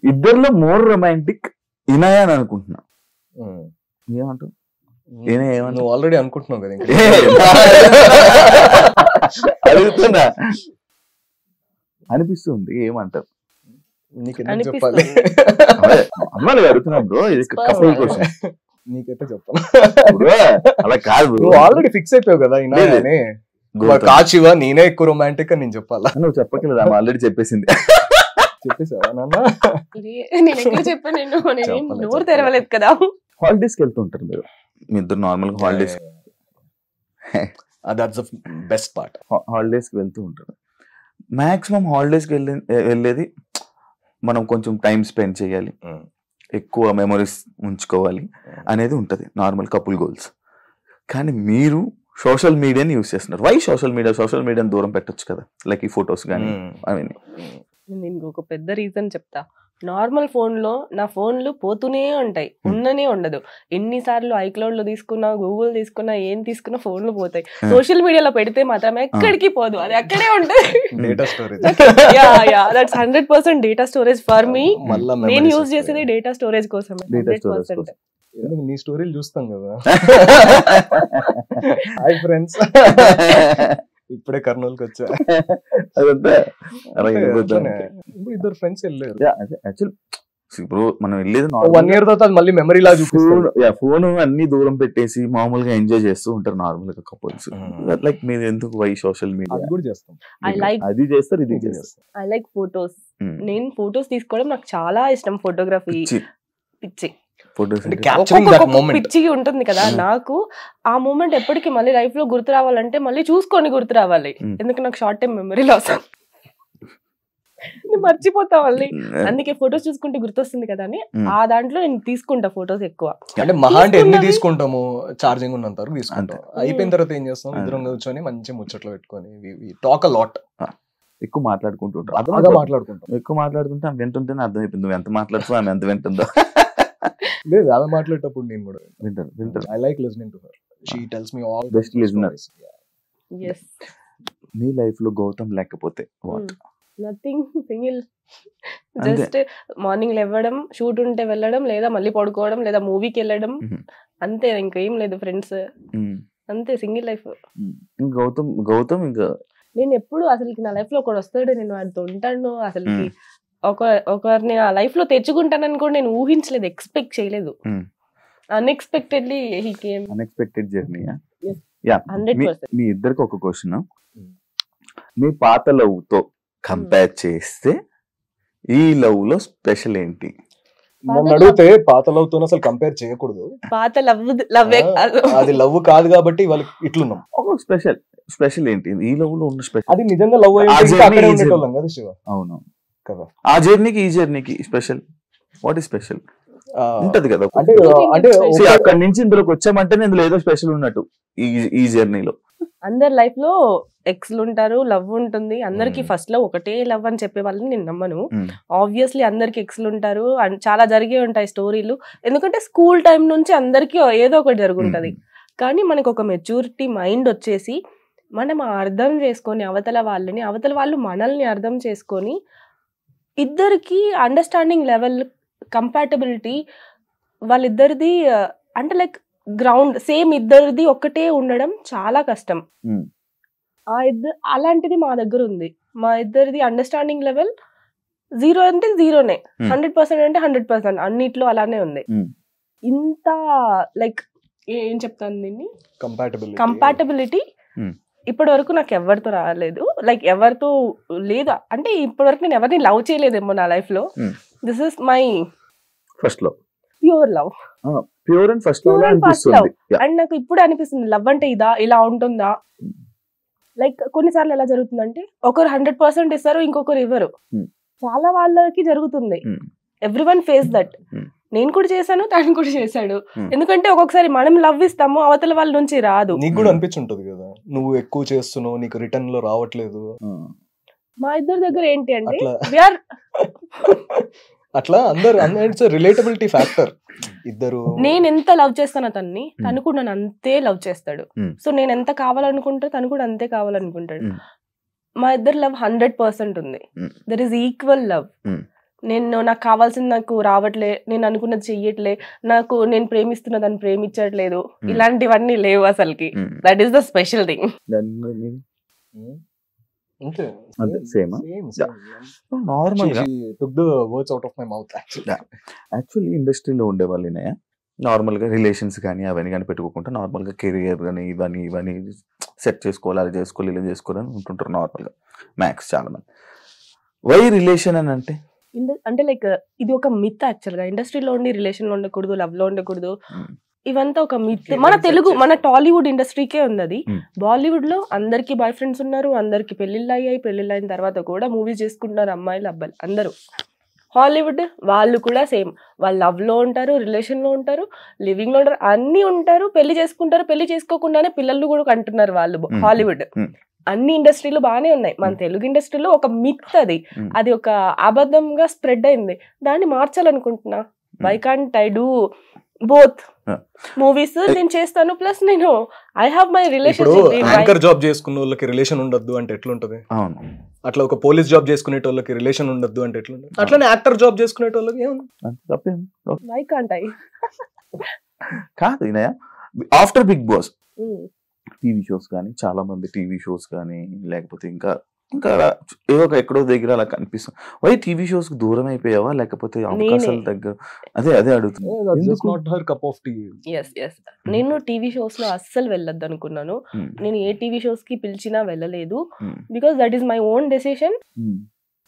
ఇద్దరిలో మోర్ రొమాంటిక్ ఇనాయా అని అనుకుంటున్నా. ఏమంటావు? నువ్వు ఆల్రెడీ అనుకుంటున్నావు కదా, అడుగుతున్నా అనిపిస్తుంది. ఏమంటారు చెప్పాలి? అమ్మాయిలు అడుగుతున్నా బ్రో, ఇది కపుల్ క్వశ్చన్. నీకైతే చెప్పాలి అలా కాదు, నువ్వు ఆల్రెడీ ఫిక్స్ అయిపోయావు కదా. కాచివా నేనే ఎక్కువ రొమాంటిక్ అని నేను చెప్పాలా? నువ్వు చెప్పట్లేదు, ఆమె ఆల్రెడీ చెప్పేసింది. చెప్పేసావా నాన్న? నేను ఎక్కడ చెప్పాను, నోరు తెరవలేదు కదా. హాలిడేస్ కి వెళ్తుంటారు మీరు, మీ ఇద్దరు నార్మల్ గా holidays, that's the best part. Holidays కి వెళ్తూ ఉంటారు. మాక్సిమం హాలిడేస్ కి వెళ్ళేది మనం కొంచెం టైం స్పెండ్ చేయాలి, ఎక్కువ మెమరీస్ ఉంచుకోవాలి అనేది ఉంటుంది నార్మల్ కపుల్ గోల్స్. కానీ మీరు సోషల్ మీడియాని యూజ్ చేస్తున్నారు. వై సోషల్ మీడియాని దూరం పెట్టొచ్చు కదా, లైక్ ఈ ఫొటోస్ కానీ అవన్నీ. నేను ఒక పెద్ద రీజన్ చెప్తా. నార్మల్ ఫోన్లో నా ఫోన్లు పోతూనే ఉంటాయి, ఉండనే ఉండదు. ఎన్నిసార్లు ఐక్లౌడ్ లో తీసుకున్నా, గూగుల్ తీసుకున్నా, ఏం తీసుకున్నా ఫోన్లు పోతాయి. సోషల్ మీడియాలో పెడితే మాత్రం ఎక్కడికి పోదు, అది అక్కడే ఉంటుంది. Data storage, that's 100% data storage for me. నేను యూజ్ చేసేది డేటా స్టోరేజ్ కోసమే 100%. నీ స్టోరీలు చూస్తాం కదా. హాయ్ ఫ్రెండ్స్, ఇప్పుడే కర్నూలుకి వచ్చా. ఇద్దరు ఫ్రెండ్స్ వెళ్ళారు. ఇప్పుడు మనం వెళ్ళేది 1 year తర్వాత మళ్ళీ మెమరీ లా చూపిస్తారు. ఫోన్ అన్ని దూరం పెట్టేసి మామూలుగా ఎంజాయ్ చేస్తూ ఉంటారు నార్మల్ గా కపుల్స్. లైక్ మీరు ఎందుకు వై సోషల్ మీడియా కూడా చేస్తాం, అది చేస్తారు, ఇది చేస్తారు. I like photos. నేను ఫోటోస్ తీసుకోవడం నాకు చాలా ఇష్టం. ఫోటోగ్రఫీ పిచ్చి, పిచ్చిగా ఉంటుంది కదా నాకు. ఆ మూమెంట్ ఎప్పటికీ మళ్ళీ లైఫ్ లో గుర్తు రావాలంటే మళ్ళీ చూసుకొని గుర్తు రావాలి. ఎందుకంటే నాకు షార్ట్ టైం మెమరీ లాస్, మర్చిపోతా మళ్ళీ. అందుకే ఫొటోస్ చూసుకుంటే గుర్తొస్తుంది కదా అని ఆ దాంట్లో నేను తీసుకుంటా ఫొటోస్ ఎక్కువ. అంటే మహా అంటే ఎన్ని తీసుకుంటాము, ఛార్జింగ్ ఉన్నంత వరకు తీసుకుంటాం. అయిపోయిన తర్వాత ఏం చేస్తాం, ఇద్దరం కూర్చొని మంచి ముచ్చట్లు పెట్టుకొని టాక్ అ లాట్. ఎక్కువ మాట్లాడుకుంటుంటాం, ఎక్కువ మాట్లాడుతుంటే ఆమె వింటుంటేనే అర్థమైపోయింది నువ్వు ఎంత మాట్లాడుతావు, ఆమె ఎంత వింటుందో. లేదు, ఆమె మాట్లాడేటప్పుడు నేను కూడా వింటాను. I like listening to her. She tells me all best listener. yes, నీ లైఫ్ లో గౌతమ్ లేకపోతే what? Nothing, single. Just morning లేవడం, షూట్ ఉంటే వెళ్ళడం, లేదా మళ్ళీ పడుకోవడం, లేదా మూవీకి వెళ్ళడం, అంతే. ఇంకేం లేదు. ఫ్రెండ్స్ అంతే సింగిల్ లైఫ్. గౌతమ్ ఇంకా నేను ఎప్పుడు అసలుకి నా లైఫ్ లో ఒకడు వస్తాడు, నేను వాడితో ఉంటాను, అసలుకి ఒకరిని నా లైఫ్ లో తెచ్చుకుంటానని కూడా నేను ఊహించలేదు, ఎక్స్పెక్ట్ చేయలేదు. Unexpectedly he came. Unexpected journey. Yes. Yeah 100%. మీ ఇద్దరికి ఒక క్వశ్చన్. మీ పాత లవ్ తో కంపేర్ చేస్తే ఈ లవ్ లో స్పెషల్ ఏంటి? నన్ను అడిగితే పాత లవ్ తో అసలు కంపేర్ చేయకూడదు. పాత లవ్వే కాదు, అది లవ్ కాదు కాబట్టి వాళ్ళకి ఇట్లున్నాం. ఒక స్పెషల్ ఏంటి ఈ లవ్ లో ఉన్న స్పెషల్? అది నిజంగా లవ్ అక్కడే ఉండేటోళ్ళం కదా శివ. అవును కదా. ఆ జర్నీకి ఈ జర్నీకి స్పెషల్ వాట్ ఈస్ స్పెషల్ ఉంటది కదా. అంటే అక్కడ నుంచి ఇందులోకి వచ్చామంటే ఇందులో ఏదో స్పెషల్ ఉన్నట్టు ఈ జర్నీలో. అందరి లైఫ్ లో ఎక్స్లు ఉంటారు, లవ్ ఉంటుంది. అందరికి ఫస్ట్ లో ఒకటే లవ్ అని చెప్పే వాళ్ళని నేను నమ్మను. ఆబ్వియస్లీ అందరికి ఎక్స్లు ఉంటారు, చాలా జరిగే ఉంటాయి స్టోరీలు. ఎందుకంటే స్కూల్ టైం నుంచి అందరికి ఏదో ఒకటి జరుగుంటది. కానీ మనకు ఒక మెచ్యూరిటీ మైండ్ వచ్చేసి మనం అర్థం చేసుకొని అవతల వాళ్ళు మనల్ని అర్థం చేసుకొని ఇద్దరికి అండర్స్టాండింగ్ లెవెల్, కంపాటబిలిటీ వాళ్ళిద్దరిది అంటే లైక్ గ్రౌండ్ సేమ్ ఇద్దరిది ఒక్కటే ఉండడం చాలా కష్టం. అలాంటిది మా దగ్గర ఉంది. మా ఇద్దరిది అండర్స్టాండింగ్ లెవెల్ 0 అంటే 0నే, 100% అంటే 100%, అన్నిట్లో అలానే ఉంది. ఇంత లైక్ ఏం చెప్తాను దీన్ని, కంపాటబిలిటీ ఇప్పటి వరకు నాకు ఎవరితో రాలేదు. లైక్ ఎవరితో లేదా అంటే ఇప్పటి వరకు నేను ఎవరిని లవ్ చేయలేదేమో నా లైఫ్ లో. This is my first love, pure love, pure and first love. And నాకు ఇప్పుడు అనిపిస్తుంది లవ్ అంటే ఇలా ఉంటుందా. లైక్ కొన్నిసార్లు ఎలా జరుగుతుందంటే ఒకరు 100% ఇస్తారు, ఇంకొకరు ఇవ్వరు. చాలా వాళ్ళకి జరుగుతుంది. Everyone face that. నేను కూడా చేశాను, తను కూడా చేశాడు. ఎందుకంటే ఒక్కొక్కసారి మనం లవ్ ఇస్తాము, అవతల వాళ్ళ నుంచి రాదు. నీకు కూడా అనిపించుంటది కదా, నువ్వు ఎక్కువ చేస్తున్నావు, నీకు రిటర్న్ లో రావట్లేదు. మా ఇద్దరి దగ్గర ఏంటి అంటే అట్లా అందరు ఇట్స్ రిలేటబిలిటీ ఫ్యాక్టర్. ఇద్దరు నేను ఎంత లవ్ చేస్తాను అతన్ని, తను కూడా నన్ను అంతే లవ్ చేస్తాడు. సో నేను ఎంత కావాలనుకుంటా తను కూడా అంతే కావాలనుకుంటాడు. మా ఇద్దరు లవ్ 100% ఉంది. There is equal love. నాకు కావాల్సింది నాకు రావట్లే, నేను అనుకున్నది చెయ్యట్లే, నేను ప్రేమిస్తున్న దాన్ని ప్రేమించట్లేదు, ఇలాంటివన్నీ లేవు అసలుకి. That is the special thing. Actually ఇండస్ట్రీలో ఉండే వాళ్ళనే నార్మల్ గా రిలేషన్స్ కానీ అవన్నీ కానీ పెట్టుకోకుండా నార్మల్ గా కెరియర్ కానీ ఇవన్నీ సెట్ చేసుకోవాలి, అది చేసుకోవాలి, ఇలా చేసుకోవాలని ఉంటుంటారు నార్మల్ గా మ్యాక్స్ చాలా మంది. వై రిలేషన్ అని అంటే లైక్ ఇది ఒక మిత్ యాక్చువల్ గా. ఇండస్ట్రీలో ఉండి రిలేషన్ లో ఉండకూడదు, లవ్ లో ఉండకూడదు, ఇవంతా ఒక మిత్. మన టాలీవుడ్ ఇండస్ట్రీకే ఉంది అది. బాలీవుడ్ లో అందరికి బాయ్ ఫ్రెండ్స్ ఉన్నారు, అందరికి పెళ్లిళ్ళు అయ్యాయి, పెళ్లిళ్ళు అయిన తర్వాత కూడా మూవీస్ చేసుకుంటున్నారు అమ్మాయిలు అబ్బాయిలు అందరూ. హాలీవుడ్ వాళ్ళు కూడా సేమ్, వాళ్ళు లవ్ లో ఉంటారు, రిలేషన్ లో ఉంటారు, లివింగ్ లో ఉంటారు, అన్ని ఉంటారు, పెళ్లి చేసుకుంటారు, పెళ్లి చేసుకోకుండానే పిల్లలు కూడా కంటున్నారు వాళ్ళు. హాలీవుడ్ అన్ని ఇండస్ట్రీలు బాగానే ఉన్నాయి. మన తెలుగు ఇండస్ట్రీలో ఒక మిత్ అది ఒక అబద్ధంగా స్ప్రెడ్ అయింది. దాన్ని మార్చాలనుకుంటున్నా. Why can't I do both? Movies నేను చేస్తాను, ప్లస్ నేను I have my relationship. Anchor job చేసుకున్న వాళ్ళకి రిలేషన్ ఉండొద్దు అంటే ఎట్లుంటది? అట్లా ఒక పోలీస్ జాబ్ చేసుకునే వాళ్ళకి రిలేషన్ ఉండొద్దు అంటే ఎట్లుంటది? అట్లానే యాక్టర్ జాబ్ చేసుకునే వాళ్ళకి వై కాంట్ ఐ? కాదు, after Bigg Boss TV shows కానీ చాలా మంది టీవీ షోస్ కానీ లేకపోతే ఇంకా ఏదో ఎక్కడో దగ్గర అలా కనిపిస్తుంది. వై టీవీ షోస్ కి దూరం అయిపోయావా, లేకపోతే అవకాశాల దగ్గర? అదే అడుగుతున్నా. నేను టీవీ షోస్ లో అస్సలు వెళ్ళొద్దు అనుకున్నాను. నేను ఏ టీవీ షోస్ కి పిలిచినా వెళ్ళలేదు. Because that is my own decision.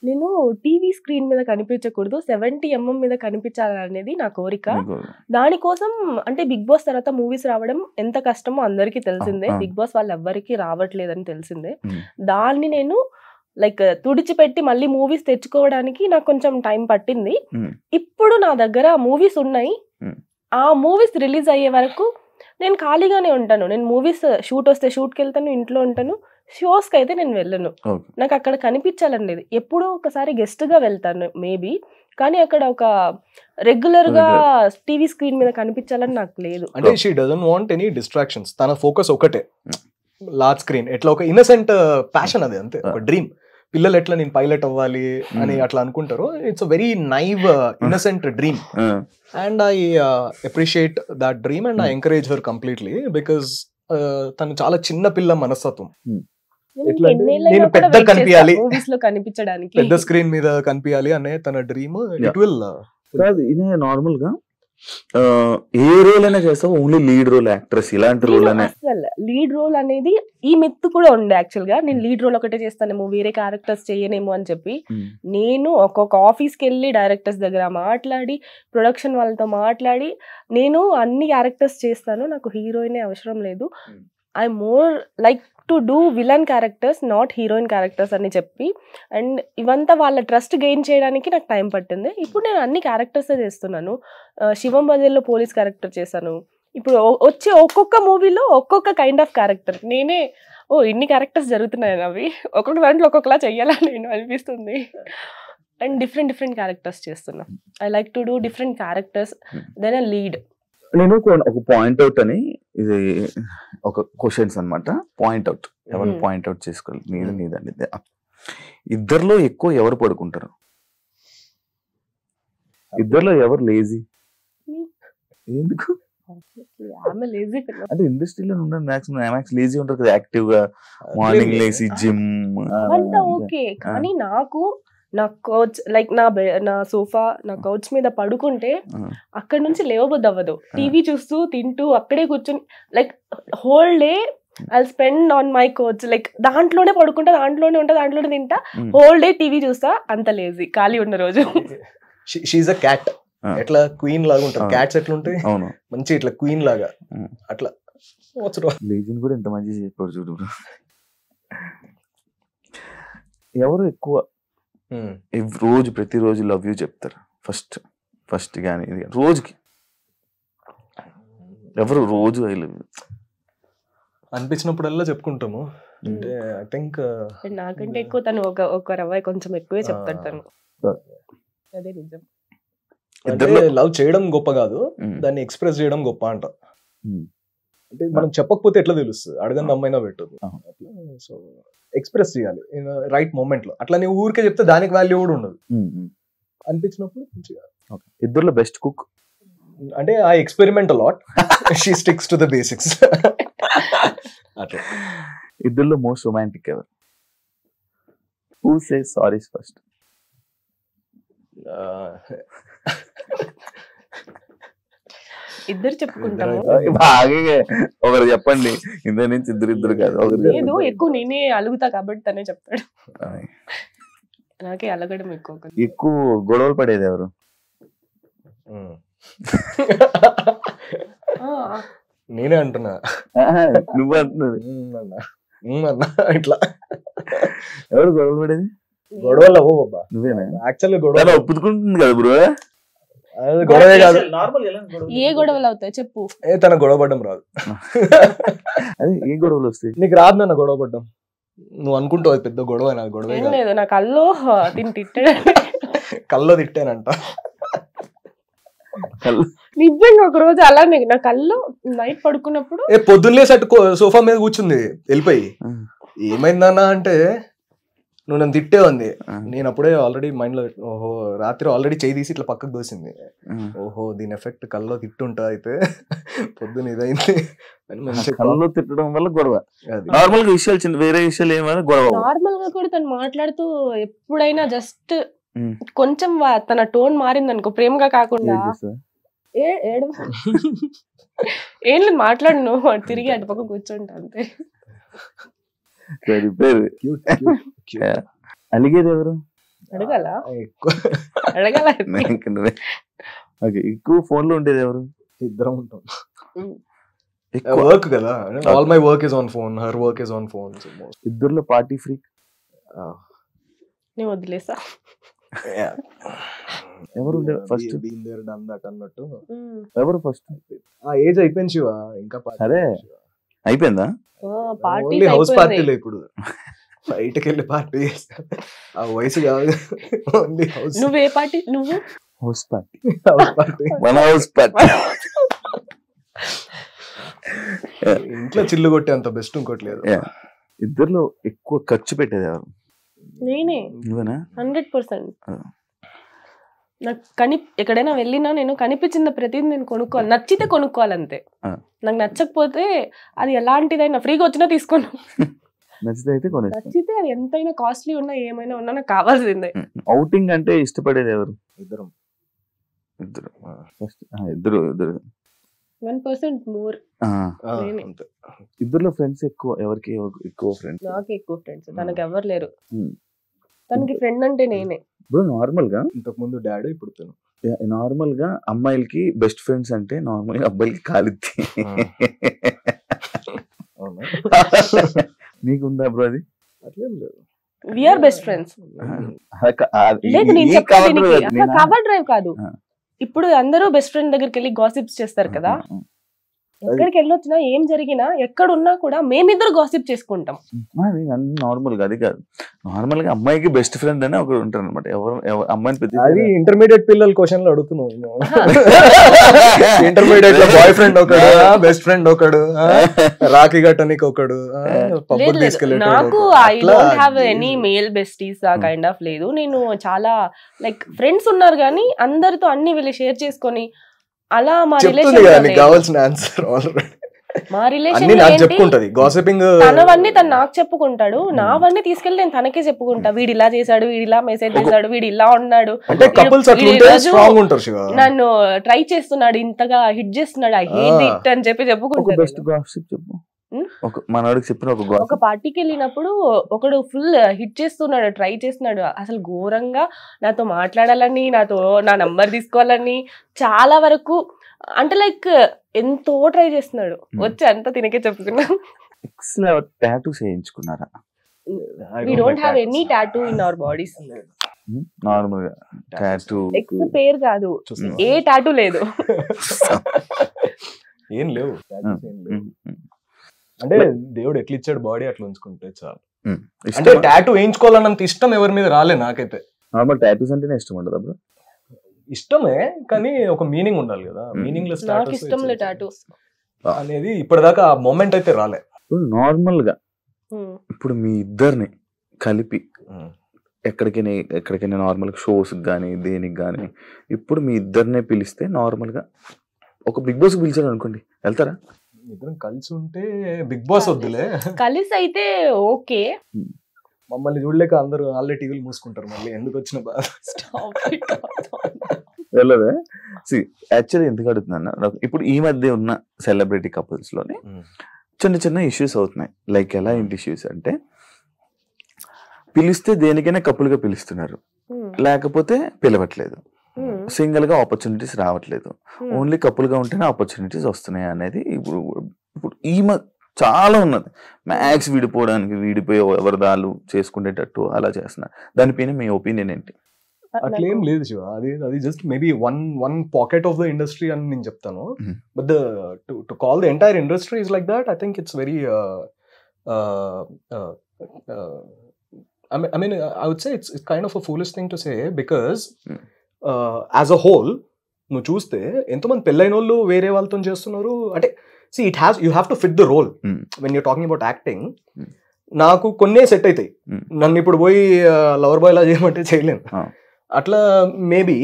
నేను టీవీ స్క్రీన్ మీద కనిపించకూడదు, 70mm మీద కనిపించాలనేది నా కోరిక. దానికోసం అంటే బిగ్ బాస్ తర్వాత మూవీస్ రావడం ఎంత కష్టమో అందరికీ తెలిసిందే. బిగ్ బాస్ వాళ్ళు ఎవ్వరికి రావట్లేదని తెలిసిందే. దాన్ని నేను లైక్ తుడిచిపెట్టి మళ్ళీ మూవీస్ తెచ్చుకోవడానికి నాకు కొంచెం టైం పట్టింది. ఇప్పుడు నా దగ్గర మూవీస్ ఉన్నాయి. ఆ మూవీస్ రిలీజ్ అయ్యే వరకు నేను ఖాళీగానే ఉంటాను. నేను మూవీస్ షూట్ వస్తే షూట్కి వెళ్తాను, ఇంట్లో ఉంటాను. షోస్ కి అయితే నేను వెళ్ళను. నాకు అక్కడ కనిపించాలనేది. ఎప్పుడో ఒకసారి గెస్ట్ గా వెళ్తాను మేబీ, కానీ అక్కడ ఒక రెగ్యులర్ గా టీవీ స్క్రీన్ మీద కనిపించాలని నాకు లేదు. అంటే she doesn't want any distractions. తన ఫోకస్ ఒకటే, లార్జ్ స్క్రీన్. ఎట్లా ఒక ఇన్నసెంట్ ప్యాషన్ అది, అంతే, ఒక డ్రీమ్. పిల్లలు ఎట్లా నేను పైలట్ అవ్వాలి అని అట్లా అనుకుంటారు. It's a very naive innocent dream. And I appreciate that dream and I encourage her completely. Because తను చాలా చిన్న పిల్ల మనస్తత్వం. నేను ఎట్లా అంటే ఎన్నేళ్ళైనా నేను కూడా పెద్ద wait చేస్తా కనిపించాలి. movies లో కనిపించడానికి. పెద్ద స్క్రీన్ మీద కనిపించాలి అనే తన డ్రీమ్. ఇట్ విల్ కాదు ఈయన నార్మల్ గా ఏ రోల్ అయినా చేస్తావు, ఓన్లీ లీడ్ రోల్ యాక్ట్రెస్ ఇలాంటి రోల్ అనే. అసలు లీడ్ రోల్ అనేది ఈ మెత్తు కూడా ఉండే యాక్చువల్ గా. నేను లీడ్ రోల్ ఒకటే చేస్తానేమో, వేరే క్యారెక్టర్స్ చేయనేమో అని చెప్పి నేను ఒక్కొక్క ఆఫీస్కి వెళ్ళి డైరెక్టర్స్ దగ్గర మాట్లాడి, ప్రొడక్షన్ వాళ్ళతో మాట్లాడి, నేను అన్ని క్యారెక్టర్స్ చేస్తాను, నాకు హీరోయినే అవసరం లేదు, I more like to do villain characters not heroine characters అని చెప్పి. అండ్ ఇవంతా వాళ్ళ ట్రస్ట్ గెయిన్ చేయడానికి నాకు టైం పట్టింది. ఇప్పుడు నేను అన్ని క్యారెక్టర్సే చేస్తున్నాను. శివం బజర్లో పోలీస్ క్యారెక్టర్ చేశాను. ఇప్పుడు వచ్చే ఒక్కొక్క మూవీలో ఒక్కొక్క కైండ్ ఆఫ్ క్యారెక్టర్. నేనే ఇన్ని క్యారెక్టర్స్ జరుగుతున్నాయని అవి ఒక్కొక్క దాంట్లో ఒక్కొక్కలా చెయ్యాలని నేను అనిపిస్తుంది. అండ్ డిఫరెంట్ క్యారెక్టర్స్ చేస్తున్నా. I like to do different characters then a lead. నేను ఒక పాయింట్ అవుట్ అని, ఇది ఒక క్వశ్చన్స్ అన్నమాట. పాయింట్ అవుట్ ఎవరు పాయింట్ అవుట్ చేసుకోవాలి, నీదండి. ఇద్దరిలో ఎక్కువ ఎవరు పడుకుంటారు? ఇద్దరిలో ఎవరు లేజీ? ఎందుకు అంటే ఇండస్ట్రీలో ఉన్న మ్యాక్సిమం లేజీ ఉంటారు కదా, యాక్టివ్ గా మార్నింగ్ లేసి జిమ్ అంతా ఓకే. కానీ నాకు నా కౌచ్ లైక్ నా సోఫా నా కౌచ్ మీద పడుకుంటే అక్కడ నుంచి లేవబుద్ది అవ్వదు. టీవీ చూస్తూ తింటూ అక్కడే కూర్చొని like whole day I spend on my coach. Like దాంట్లోనే పడుకుంటా, దాంట్లోనే ఉంటా, దాంట్లోనే తింటా, హోల్ డే టీవీ చూస్తా. అంత లేజీ ఖాళీ ఉన్న రోజు. She's a cat. ఎట్లా క్వీన్ లాగా ఉంటారు క్యాట్స్, ఎట్లా ఉంటాయి మంచి ఇట్లా క్వీన్ లాగా అట్లా. లేజీని కూడా ఎంత మంచి చెప్పాడు చూడు. ఎవరు ఎక్కువ రోజు ప్రతిరోజు లవ్ యూ చెప్తారు? ఫస్ట్ కానీ రోజుకి ఎవరు రోజు ఐ లవ్ యూ అనిపించినప్పుడల్లా చెప్పుకుంటాము. అంటే ఐ థింక్ నాకంటే ఎక్కువ తను ఒక రవ్వ కొంచెం ఎక్కువే చెప్తాడు తను. అదే నిజం. అంటే లవ్ చేయడం గొప్ప కాదు, దాన్ని ఎక్స్ప్రెస్ చేయడం గొప్ప అంట. అంటే మనం చెప్పకపోతే ఎట్లా తెలుస్తుంది? అడగని అమ్మైనా పెట్టదు. సో ఎక్స్ప్రెస్ చేయాలి రైట్ మూమెంట్ లో. అట్లా నువ్వు ఊరికే చెప్తే దానికి వాల్యూ కూడా ఉండదు. అనిపించినప్పుడు మంచిగా. ఇద్దరులో బెస్ట్ కుక్ అంటే I experiment lot, she sticks to the basics. అట్లా. ఇద్దరులో మోస్ట్ రొమాంటిక్ ఎవరు? Who says saris first? ఇద్దరు చెప్పుకుంటాము. బాగా ఒకరు చెప్పండి. ఇద్దరు నుంచి ఇద్దరు కాదు, లేదు ఎక్కువ నేనే అలుగుతా కాబట్టి తనే చెప్తాడు. నాకే అలగడం ఎక్కువ గొడవలు పడేది ఎవరు? నేనే అంటున్నా. నువ్వు అంటున్నావు అన్నా. ఇట్లా ఎవరు గొడవలు పడేది? గొడవలు నువ్వేనా? యాక్చువల్లీ గొడవ ఒప్పుకుంటుంది కదా బ్రో. గొడవే కాదు. ఏ గొడవలు అవుతాయి చెప్పు. తన గొడవ పడ్డం రాదు. అదే ఏ గొడవలు వస్తాయి? నీకు రాదు నాన్న గొడవ పడ్డం. నువ్వు అనుకుంటావు అది పెద్ద గొడవ. నాకు గొడవ లేదు. నా కల్లో తిట్టాడు. కల్లో తిట్టానంట. నిజంగా ఒక రోజు అలానే నా కల్లో నైట్ పడుకున్నప్పుడు పొద్దున్నే సట్టు సోఫా మీద కూర్చుంది వెళ్ళిపోయి. ఏమైందన్నా అంటే నువ్వు నన్ను తిట్టే ఉంది. నేను అప్పుడే ఆల్రెడీ మైండ్ లో ఓహో రాత్రి ఆల్రెడీ చేయి తీసి ఇట్లా పక్కకు దోసింది. ఓహో దీని ఎఫెక్ట్ కల్లో తిట్టుంటా అయితే పొద్దున ఇదైంది. కల్లో తిట్టడం వల్ల గొడవ. నార్మల్ గా విషయాలు చిన్న వేరే విషయాలు ఏమైనా గొడవ. నార్మల్ గా కూడా తను మాట్లాడుతూ ఎప్పుడైనా జస్ట్ కొంచెం తన టోన్ మారింది అనుకో, ప్రేమగా కాకుండా ఏం లేదు మాట్లాడను, తిరిగి అటు పక్క కూర్చుంటా అంతే. అలిగేది ఎవరు? అడగాల అడగాల. ఎక్కువ ఫోన్ లో ఉండేది ఎవరు? ఇద్దరం ఉంటాం. వర్క్ కదా, all my work is on phone, her work is on phone. ఇద్దరులో పార్టీ ఫ్రీక్ నేను వదిలేసా. ఎవరు ఫస్ట్? అన్నట్టు ఎవరు ఫస్ట్? ఆ ఏజ్ అయిపోయింది శివ. ఇంకా అరే అయిపోయిందా? హౌస్ పార్టీలో ఇప్పుడు బయటకి వెళ్ళి పార్టీ ఆ వయసు కాదు. నువ్వే పార్టీ? నువ్వు హౌస్ పార్టీ. మన హౌస్ పార్టీ. ఇంట్లో చిల్లు కొట్టే అంత బెస్ట్ ఇంకోటి లేదు. ఇద్దరులో ఎక్కువ ఖర్చు పెట్టేది ఎవరు? నేనే. నువ్వేనా? 100%. నాకు ఎక్కడైనా వెళ్ళినా నేను కనిపించిన ప్రతిదీ నేను కొనుక్కోవాలి, నచ్చితే కొనుక్కోవాలంతే. నాకు నచ్చకపోతే అది ఎలాంటిదైనా ఫ్రీగా వచ్చినా తీసుకోను. నచ్చితే అది ఎంతైనా కాస్ట్లీ ఉన్నా ఏమైనా ఉన్నా నాకు కావాల్సిందే. ఔటింగ్ అంటే ఇష్టపడేది ఎవరు? ఇద్దరు 1% మోర్. ఇద్దరులో ఫ్రెండ్స్ ఎక్కువ, ఎవరికి ఎక్కువ ఫ్రెండ్స్? నాకు ఎక్కువ ఫ్రెండ్స్, తనకి ఎవరు లేరు. తనకి ఫ్రెండ్ అంటే నేనే. ఇప్పుడు నార్మల్ గా ఇంతకు ముందు డాడీ, ఇప్పుడు తను. నార్మల్ గా అమ్మాయిలకి బెస్ట్ ఫ్రెండ్స్ అంటే నార్మల్ గా అబ్బాయిలకి కాలిద్ది. నీకుందా బ్రో అది? అట్లేం లేదు, వి ఆర్ బెస్ట్ ఫ్రెండ్స్. లేదు నేను చెప్పాను, కవర్ డ్రైవ్ కాదు. ఇప్పుడు అందరూ బెస్ట్ ఫ్రెండ్ దగ్గరికి వెళ్ళి గాసిప్స్ చేస్తారు కదా, ఎక్కడికి వెళ్ళొచ్చినా ఏం జరిగినా ఎక్కడున్నా కూడా మేమిద్దరు గాసిప్ చేసుకుంటాం. నార్మల్ గా అది కాదు, నార్మల్ గా అమ్మాయికి బెస్ట్ ఫ్రెండ్ అని ఒకరు ఉంటారు అనమాట. ఎవరు అమ్మాయిని పెద్ద అది ఇంటర్మీడియట్ పిల్లల క్వశ్చన్లు అడుగుతున్నావు. ఇంటర్మీడియట్ లో బాయ్ ఫ్రెండ్ ఒకడు, బెస్ట్ ఫ్రెండ్ ఒకడు, రాఖీ గట్టనికి ఒకడు, పబ్బుకి తీసుకెళ్ళి. నాకు I don't have any male besties ఆ కైండ్ ఆఫ్ లేదు. నేను చాలా లైక్ ఫ్రెండ్స్ ఉన్నారు కానీ అందరితో అన్ని వెళ్ళి షేర్ చేసుకొని అలా మా రిలేషన్ కావాల్సిన ఆన్సర్ మా రిలేషన్ తనవన్నీ తను నాకు చెప్పుకుంటాడు, నావన్నీ తీసుకెళ్ళి నేను తనకే చెప్పుకుంటా. వీడు ఇలా చేశాడు, వీడు ఇలా మెసేజ్ చేశాడు, వీడు ఇలా ఉన్నాడు, నన్ను ట్రై చేస్తున్నాడు, ఇంతగా హిట్ చేస్తున్నాడు, ఐ హేట్ ఇట్ అని చెప్పుకుంటాడు. ఒక పార్టీకి వెళ్ళినప్పుడు ఒకడు ఫుల్ హిట్ చేస్తున్నాడు, ట్రై చేస్తున్నాడు, అసలు ఘోరంగా నాతో మాట్లాడాలని, నాతో నా నంబర్ తీసుకోవాలని చాలా వరకు, అంటే లైక్ ఎంతో ట్రై చేస్తున్నాడు. వచ్చి అంతా తినకే చెప్పుకున్నాను. We don't have any tattoo in our bodies. Normal గా టాటూ ఎక్స్ పేరు కాదు, ఏ టాటూ లేదు. ఏం లేవు. అంటే దేవుడు ఎట్లా ఇచ్చాడు బాడీ అట్లా ఉంచుకుంటే చాలు. అంటే టాటూ వేయించుకోవాలన్నంత ఇష్టం ఎవరి మీద రాలే నాకైతే. నార్మల్ టాటూస్ అంటేనే ఇష్టం ఉండదు అప్పుడు. ఇష్టమే కానీ ఒక మీనింగ్ ఉండాలి కదా. మీనింగ్ లెస్ టాటూస్ అనేది ఇప్పటిదాకా ఆ మూమెంట్ అయితే రాలే. నార్మల్ గా ఇప్పుడు మీ ఇద్దరిని కలిపి ఎక్కడికైనా నార్మల్ షోస్ కానీ దేనికి కానీ ఇప్పుడు మీ ఇద్దరినే పిలిస్తే నార్మల్ గా ఒక బిగ్ బాస్ పిలిచాడు అనుకోండి, వెళ్తారా? ఇద్దరం కలిసి ఉంటే బిగ్ బాస్ వద్దులే, కలిసి అయితే ఓకే. మమ్మల్ని చూడలేక అందరూ ఆల్రెడీ టీవీలు మూసుకుంటారు, మళ్ళీ ఎందుకు వచ్చిన బాధ. వెళ్ళదే. యాక్చువల్లీ ఎందుకు అడుగుతున్నా, ఇప్పుడు ఈ మధ్య ఉన్న సెలబ్రిటీ కపుల్స్ లోనే చిన్న చిన్న ఇష్యూస్ అవుతున్నాయి. లైక్ ఎలా ఏంటి ఇష్యూస్ అంటే, పిలిస్తే దేనికైనా కపుల్గా పిలుస్తున్నారు, లేకపోతే పిలవట్లేదు, సింగిల్ గా ఆపర్చునిటీస్ రావట్లేదు, ఓన్లీ కపుల్ గా ఉంటేనే ఆపర్చునిటీస్ వస్తున్నాయి అనేది ఇప్పుడు ఈ చాలా ఉన్నది. మ్యాక్స్ విడిపోయి ఎవరిదాలు చేసుకునేటట్టు అలా చేస్తున్నారు. దానిపైన మీ ఒపీనియన్ ఏంటి? అట్లేం లేదు శివ, అది just maybe one pocket of the industry అని నేను చెప్తాను. But to call the entire industry is like that, I think it's very I mean, I would say it's kind of a foolish thing to say because as a whole నువ్వు చూస్తే ఎంతోమంది పెళ్ళైన వాళ్ళు వేరే వాళ్ళతో చేస్తున్నారు. అంటే see you have to fit the role when you're talking about acting. నాకు కొన్నే సెట్ అవుతాయి, నన్ను ఇప్పుడు పోయి లవర్ బాయ్ లా చేయమంటే చేయలేను. అట్లా మేబీ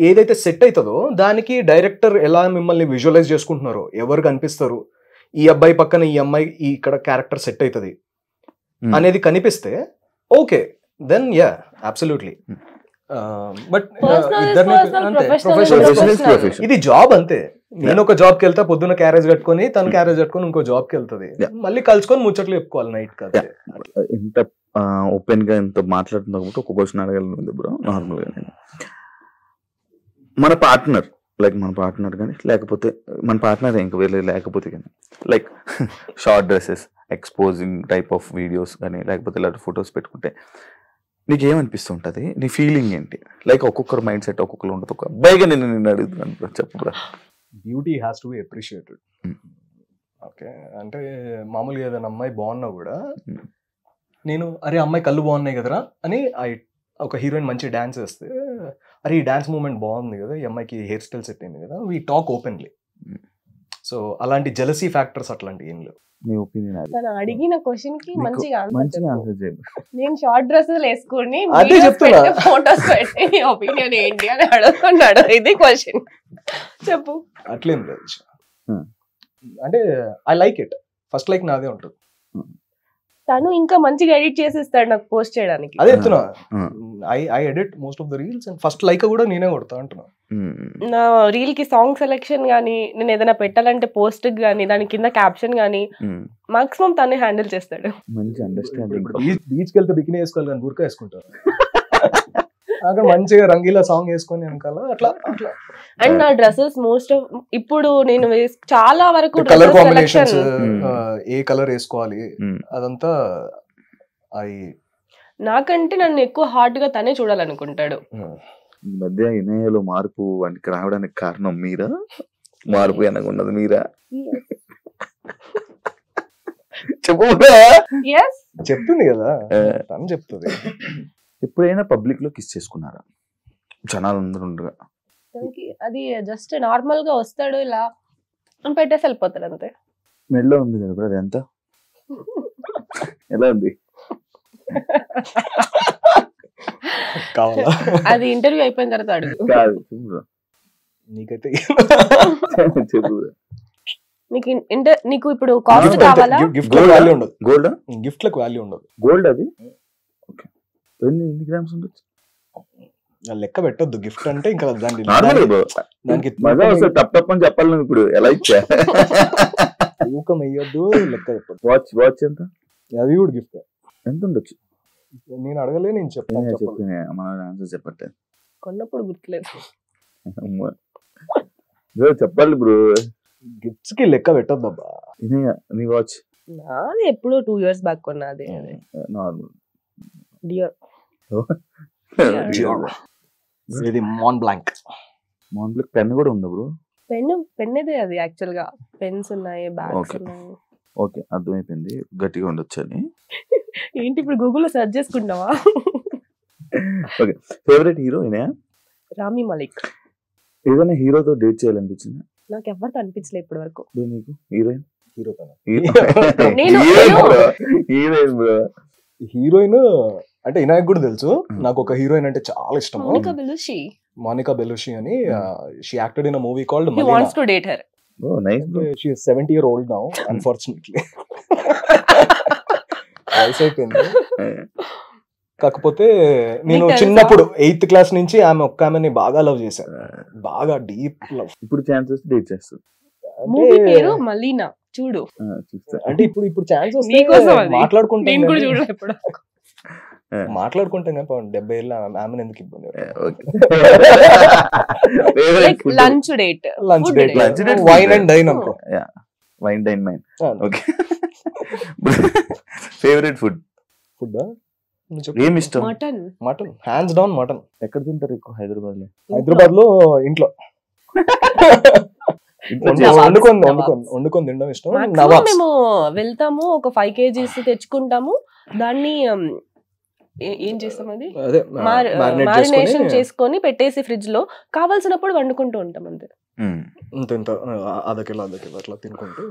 ఏదైతే సెట్ అవుతుందో దానికి డైరెక్టర్ ఎలా మిమ్మల్ని విజువలైజ్ చేసుకుంటున్నారో, ఎవరు కనిపిస్తారు, ఈ అబ్బాయి పక్కన ఈ అమ్మాయి ఇక్కడ క్యారెక్టర్ సెట్ అవుతుంది అనేది కనిపిస్తే okay, then yeah absolutely. But ఇది జాబ్ అంతే. నేను ఒక జాబ్ కి వెళ్తా, పొద్దున్న క్యారేజ్ కట్టుకొని, తను క్యారేజ్ కట్టుకొని ఇంకో జాబ్ కి వెళ్తుంది, మళ్ళీ కలుసుకొని ముచ్చట్లు చెప్పుకోవాలి నైట్ కదా. ఇంత ఓపెన్ గా ఇంత మాట్లాడుతున్నా కాబట్టి ఒక క్వశ్చన్ అడగలను బ్రో. నార్మల్ గా మన పార్ట్నర్ కానీ లేకపోతే మన పార్ట్నర్ ఇంకా వేరే లేకపోతే కానీ like short dresses, exposing type of videos కానీ లేకపోతే ఇలాంటి ఫొటోస్ పెట్టుకుంటే నీకు ఏమనిపిస్తుంటది? నీ ఫీలింగ్ ఏంటి? లైక్ ఒక్కొక్కరు మైండ్ సెట్ ఒక్కొక్కరు ఉంటుంది. ఒక అబ్బాయిగా నేను అడుగుతున్నాను, చెప్పు bro. Beauty has to be appreciated. Okay, అంటే మామూలుగా ఏదైనా అమ్మాయి బాగున్నా కూడా నేను అరే అమ్మాయి కళ్ళు బాగున్నాయి కదరా అని, ఒక హీరోయిన్ మంచి డాన్స్ వేస్తే అరే ఈ డాన్స్ మూమెంట్ బాగుంది కదా, ఈ అమ్మాయికి హెయిర్ స్టైల్ సెట్ అయింది కదా, వీ టాక్ ఓపెన్లీ. సో అలాంటి జెలసీ ఫ్యాక్టర్స్ అట్లాంటి ఏం లేవు. మీ ఒపీనియన్ అది. తను అడిగిన క్వశ్చన్ కి మంచిగా మంచిగా ఆన్సర్ చేయండి. నేను షార్ట్ డ్రెస్సెస్ వేసుకుని అదే చెప్తున్నా. ఫోటోస్ పెట్టి నీ ఒపీనియన్ ఏంటి అని అడుగుతున్నాడు. ఇది క్వశ్చన్ చెప్పు. అట్లేం లేదు. అంటే I like it. First like నాదే ఉంటుంది. తను ఇంకా మంచిగా ఎడిట్ చేసిస్తాడు నాకు పోస్ట్ చేయడానికి. అదే చెప్తున్నా. I edit most of the reels and first like కూడా నేనే కొడతా అంటున్నా. నా రీల్ కి సాంగ్ సెలెక్షన్ గానీ, నేను ఏదైనా పెట్టాలంటే పోస్ట్ గానీ, దాని కింద క్యాప్షన్ గానీ మాక్సిమం తనే హ్యాండిల్ చేస్తాడు. మంచి అండర్స్టాండింగ్. బీచ్కి వెళ్తే బికినీ వేసుకోవాలి కానీ బుర్కా వేసుకుంటారు. అక్కడ మంచిగా రంగీలా సాంగ్ వేసుకొని వెనకాల అట్లా అట్లా. అండ్ నా డ్రెస్సెస్ మోస్ట్ ఆఫ్ ఇప్పుడు నేను చాలా వరకు కలర్ కాంబినేషన్స్, ఏ కలర్ వేసుకోవాలి అదంతా నాకంటే నన్ను ఎక్కువ హార్డ్ గా తనే చూడాలనుకుంటాడు. ఈ మధ్య ఇనయలో మార్పు వానికి రావడానికి కారణం మీరా? మార్పు అనకున్నది మీరా? చెప్పు. చెప్తుంది కదా తను చెప్తుంది. ఎప్పుడైనా పబ్లిక్ లో కిస్ చేసుకున్నారా? జనాలు అందరూ ఉండగా అది జస్ట్ నార్మల్ గా వస్తాడు ఇలా పెట్టేసి వెళ్ళిపోతాడు అంతే. మెడలో ఉంది కదా బ్రో, అది ఎంత ఎలా ఉంది? అది ఇంటర్వ్యూ అయిపోయిన తర్వాత అడుగు. కాదు నీకైతే చెప్పు. నీకు ఇప్పుడు కాస్ట్ కావాలా? గిఫ్ట్ వాల్యూ ఉండదు. గోల్డ్ గిఫ్ట్ లకు వాల్యూ ఉండదు. గోల్డ్ అది ఓకే. ఎన్ని గ్రామ్స్ ఉండొచ్చు? లెక్క పెట్టొద్దు. గిఫ్ట్ అంటే ఇంకా దానికి టప్ అని చెప్పాలి. ఇప్పుడు ఎలా ఇచ్చా తూకం వేయొద్దు, లెక్క చెప్పొద్దు. వాచ్ ఎంత? అది కూడా గిఫ్ట్. ఎంత ఉండొచ్చు? నేను అడగలే, నేను చెప్పాను. మన ఆన్సర్ చెప్పట్టే కొన్నప్పుడు గుర్తులేదు. చెప్పాలి బ్రో. గిఫ్ట్స్ కి లెక్క పెట్టొద్దు అబ్బా. నీ వాచ్ నాది ఎప్పుడో 2 years బ్యాక్ కొన్నది. నార్మల్ డియర్ ఇది మాన్ బ్లాంక్. పెన్ కూడా ఉందా బ్రో? పెన్నేదే అది. యాక్చువల్ గా పెన్స్ ఉన్నాయి, బ్యాగ్స్ ఉన్నాయి. ఓకే, అర్థమైపోయింది. గట్టిగా ఉండొచ్చు అని. ఏంటి ఇప్పుడు గూగుల్లో సెర్చ్ చేసుకుంటావా? Okay, favourite heroine? Ramie Malik. ఏదైనా హీరోతో డేట్ చేయాలనిపించింది? నాకు ఎవరితో అనిపించలే ఇప్పటి వరకు. నీకు హీరోయిన్? హీరోయిన్ అంటే ఇనాయక్ కూడా తెలుసు. నాకు ఒక హీరోయిన్ అంటే చాలా ఇష్టం, మోనికా బెలూషి అని. She acted in a movie called He wants to date her. Oh, nice bro. She is 70-year-old now, unfortunately. వయసు అయిపోయింది. కాకపోతే నేను చిన్నప్పుడు 8th క్లాస్ నుంచి ఆమెని బాగా లవ్ చేశాను. బాగా డీప్ లవ్. ఇప్పుడు ఛాన్సెస్ డేట్ చేస్తాను. మూవీ పేరు మలీనా, చూడు. అంటే ఇప్పుడు ఛాన్స్ వస్తే మాట్లాడుకుంటాం. మాట్లాడుకుంటాం కదా. 70 ఏళ్ళ ఆమెను ఎందుకు ఇబ్బంది? Lunch date, wine and dine అనుకో. Wine dine mine. Okay. Favourite food? ఏమి ఇష్టం? Mutton. Mutton hands down mutton. ఎక్కడ తింటారు ఎక్కువ? హైదరాబాద్ లో ఇంట్లో వండుకొని తినడం ఇష్టం. మేము వెళ్తాము, ఒక 5 kgs తెచ్చుకుంటాము. దాన్ని ఏం చేస్తాం, అది మ్యారినేషన్ చేసుకొని పెట్టేసి ఫ్రిడ్జ్ లో, కావాల్సినప్పుడు వండుకుంటూ ఉంటాం అంతే. ఇంత అదకిలో అట్లా తినుకుంటూ.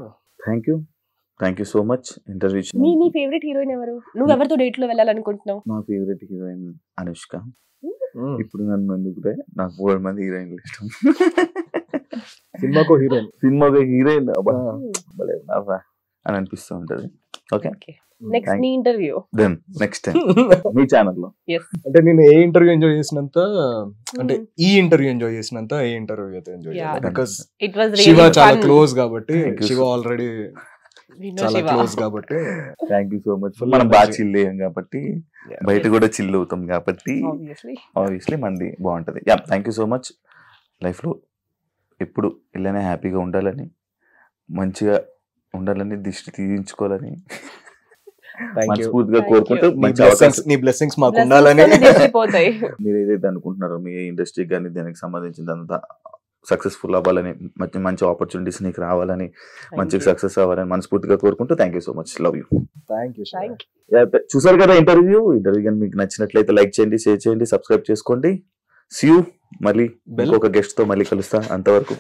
Thank you so much interview. నీ ఫేవరెట్ హీరోయిన్ ఎవరు? నువ్వు ఎవరితో డేట్ లో వెళ్ళాలనుకుంటున్నావు? నా ఫేవరెట్ హీరోయిన్ అనుష్క. ఇప్పుడు నన్ను ఎందుకులే, నాకు 3 మంది హీరోయిన్లు ఇష్టం. సినిమాకో హీరోయిన్ అని అనిపిస్తూ ఉంటది. ఓకే, నెక్స్ట్ నీ ఇంటర్వ్యూ, దెన్ నెక్స్ట్ టైం మీ ఛానల్లో. అంటే నేను ఏ ఇంటర్వ్యూ ఎంజాయ్ చేసినంత, అంటే ఈ ఇంటర్వ్యూ ఎంజాయ్ చేసినంత ఏ ఇంటర్వ్యూ అయితే ఎంజాయ్ చేయాలి. బికాస్ శివ చాలా క్లోజ్ కాబట్టి, శివ ఆల్రెడీ చాలా క్లోజ్ కాబట్టి. Thank you so much. మనం బాగా చిల్ అయ్యాం కాబట్టి, బయట కూడా చిల్ అవుతాం కాబట్టి ఆబ్వియస్లీ మంది బాగుంటది. Yeah, thank you so much. Life లో ఎప్పుడు ఇలానే హ్యాపీగా ఉండాలని, మంచిగా ఉండాలని, దిష్టి తీయించుకోవాలని మనస్ఫూర్తిగా కోరుకుంటూ, నీ బ్లెస్సింగ్స్ మాకు ఉండాలని. మీరు ఏదైతే అనుకుంటున్నారో మీ ఇండస్ట్రీ కానీ దానికి సంబంధించిందంతా సక్సెస్ఫుల్ అవ్వాలని, మంచి ఆపర్చునిటీస్ నీకు రావాలని, మంచిగా సక్సెస్ అవ్వాలని మనస్ఫూర్తిగా కోరుకుంటూ thank you so much. Love you. చూసారు కదా ఇంటర్వ్యూ కానీ మీకు నచ్చినట్లయితే లైక్ చేయండి, షేర్ చేయండి, సబ్స్క్రైబ్ చేసుకోండి. See you. మళ్ళీ ఇంకొక గెస్ట్ తో మళ్ళీ కలుస్తా. అంతవరకు